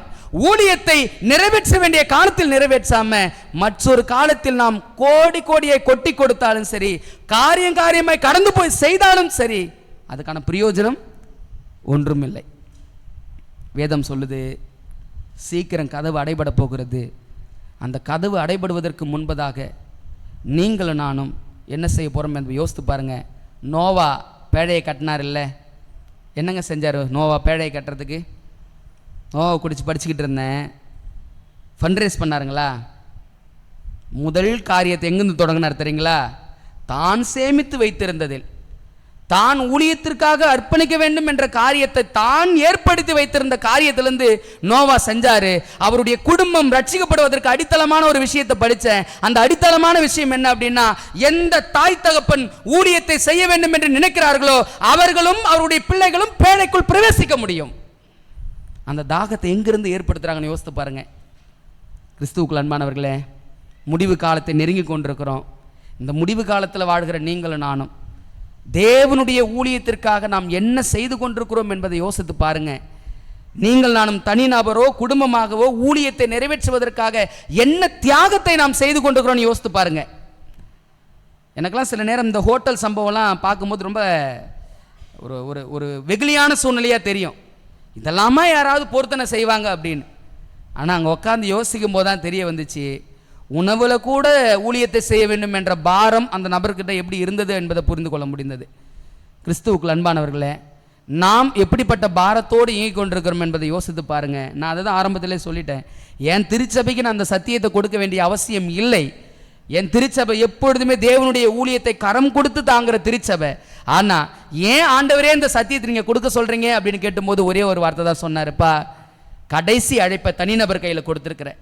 ஊழியத்தை நிறைவேற்ற வேண்டிய காலத்தில் நிறைவேற்றாம மற்றொரு காலத்தில் நாம் கோடியை கொட்டி கொடுத்தாலும் சரி, காரியமாய் கடந்து போய் செய்தாலும் சரி, அதுக்கான பிரயோஜனம் ஒன்றும் இல்லை. வேதம் சொல்லுது, சீக்கிரம் கதவு அடைபட போகிறது. அந்த கதவு அடைபடுவதற்கு முன்பதாக நீங்களும் நானும் என்ன செய்ய போறோம் என்று யோசித்து பாருங்க. நோவா பேழையை கட்டினார் இல்லை, என்னங்க செஞ்சார் நோவா பேழையை கட்டுறதுக்கு? நோவா குடிச்சு படிச்சுக்கிட்டு இருந்தேன், ஃபண்ட்ரேஸ் பண்ணாருங்களா? முதல் காரியத்தை எங்கிருந்து தொடங்கினார் தெரியுங்களா? தான் சேமித்து வைத்திருந்ததில், தான் ஊழியத்திற்காக அர்ப்பணிக்க வேண்டும் என்ற காரியத்தை தான் ஏற்படுத்தி வைத்திருந்த காரியத்திலிருந்து நோவா செஞ்சாரு. அவருடைய குடும்பம் ரட்சிக்கப்படுவதற்கு அடித்தளமான ஒரு விஷயத்தை படித்தேன். அந்த அடித்தளமான விஷயம் என்ன அப்படின்னா, எந்த தாய் தகப்பன் ஊழியத்தை செய்ய வேண்டும் என்று நினைக்கிறார்களோ அவர்களும் அவருடைய பிள்ளைகளும் பேழைக்குள் பிரவேசிக்க முடியும். அந்த தாகத்தை எங்கிருந்து ஏற்படுத்துறாங்கன்னு யோசித்து பாருங்க. கிறிஸ்துவுக்குள் அன்பானவர்களே, முடிவு காலத்தை நெருங்கி கொண்டிருக்கிறோம். இந்த முடிவு காலத்தில் வாழ்கிற நீங்களும் நானும் தேவனுடைய ஊழியத்திற்காக நாம் என்ன செய்து கொண்டிருக்கிறோம் என்பதை யோசித்து பாருங்க. நீங்கள் நானும் தனிநபரோ குடும்பமாகவோ ஊழியத்தை நிறைவேற்றுவதற்காக என்ன தியாகத்தை நாம் செய்து கொண்டிருக்கிறோம் யோசித்து பாருங்க. எனக்கெல்லாம் சில நேரம் இந்த ஹோட்டல் சம்பவம்லாம் பார்க்கும்போது ரொம்ப ஒரு ஒரு வெகுளியான சூழ்நிலையாக தெரியும். இதெல்லாமா யாராவது பொருத்தனை செய்வாங்க அப்படின்னு. ஆனால் அங்கே உட்காந்து யோசிக்கும் போது தான் தெரிய வந்துச்சு, உணவுல கூட ஊழியத்தை செய்ய வேண்டும் என்ற பாரம் அந்த நபர்கிட்ட எப்படி இருந்தது என்பதை புரிந்து கொள்ள முடிந்தது. கிறிஸ்துவுக்குள் அன்பானவர்களே, நாம் எப்படிப்பட்ட பாரத்தோடு இயங்கிக் கொண்டிருக்கிறோம் என்பதை யோசித்து பாருங்க. நான் அதை தான் ஆரம்பத்திலே சொல்லிட்டேன், என் திருச்சபைக்கு நான் அந்த சத்தியத்தை கொடுக்க வேண்டிய அவசியம் இல்லை. என் திருச்சபை எப்பொழுதுமே தேவனுடைய ஊழியத்தை கரம் கொடுத்து தாங்குற திருச்சபை. ஆனால் ஏன் ஆண்டவரே இந்த சத்தியத்தை நீங்கள் கொடுக்க சொல்கிறீங்க அப்படின்னு கேட்டும்போது ஒரே ஒரு வார்த்தை தான் சொன்னாருப்பா, கடைசி அழைப்பை தனிநபர் கையில் கொடுத்துருக்கிறேன்,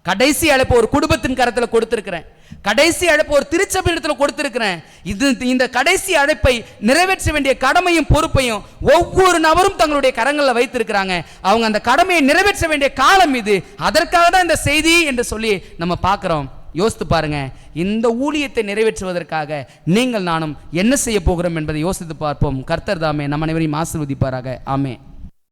கடைசி அழைப்பு ஒரு குடும்பத்தின் கரத்தில் கொடுத்துருக்கிறேன், கடைசி அழைப்பு ஒரு திருச்சபை இடத்துல கொடுத்துருக்கிறேன். இந்த கடைசி அழைப்பை நிறைவேற்ற வேண்டிய கடமையும் பொறுப்பையும் ஒவ்வொரு நபரும் தங்களுடைய கரங்களில் வைத்திருக்கிறாங்க. அவங்க அந்த கடமையை நிறைவேற்ற வேண்டிய காலம் இது. அதற்காக தான் இந்த செய்தி என்று சொல்லி நம்ம பார்க்குறோம். யோசித்து பாருங்க, இந்த ஊழியத்தை நிறைவேற்றுவதற்காக நீங்கள் நானும் என்ன செய்ய போகிறோம் என்பதை யோசித்து பார்ப்போம். கர்த்தர் தாமே நம் அனைவரையும் ஆசீர்வதிப்பாராக. ஆமென்.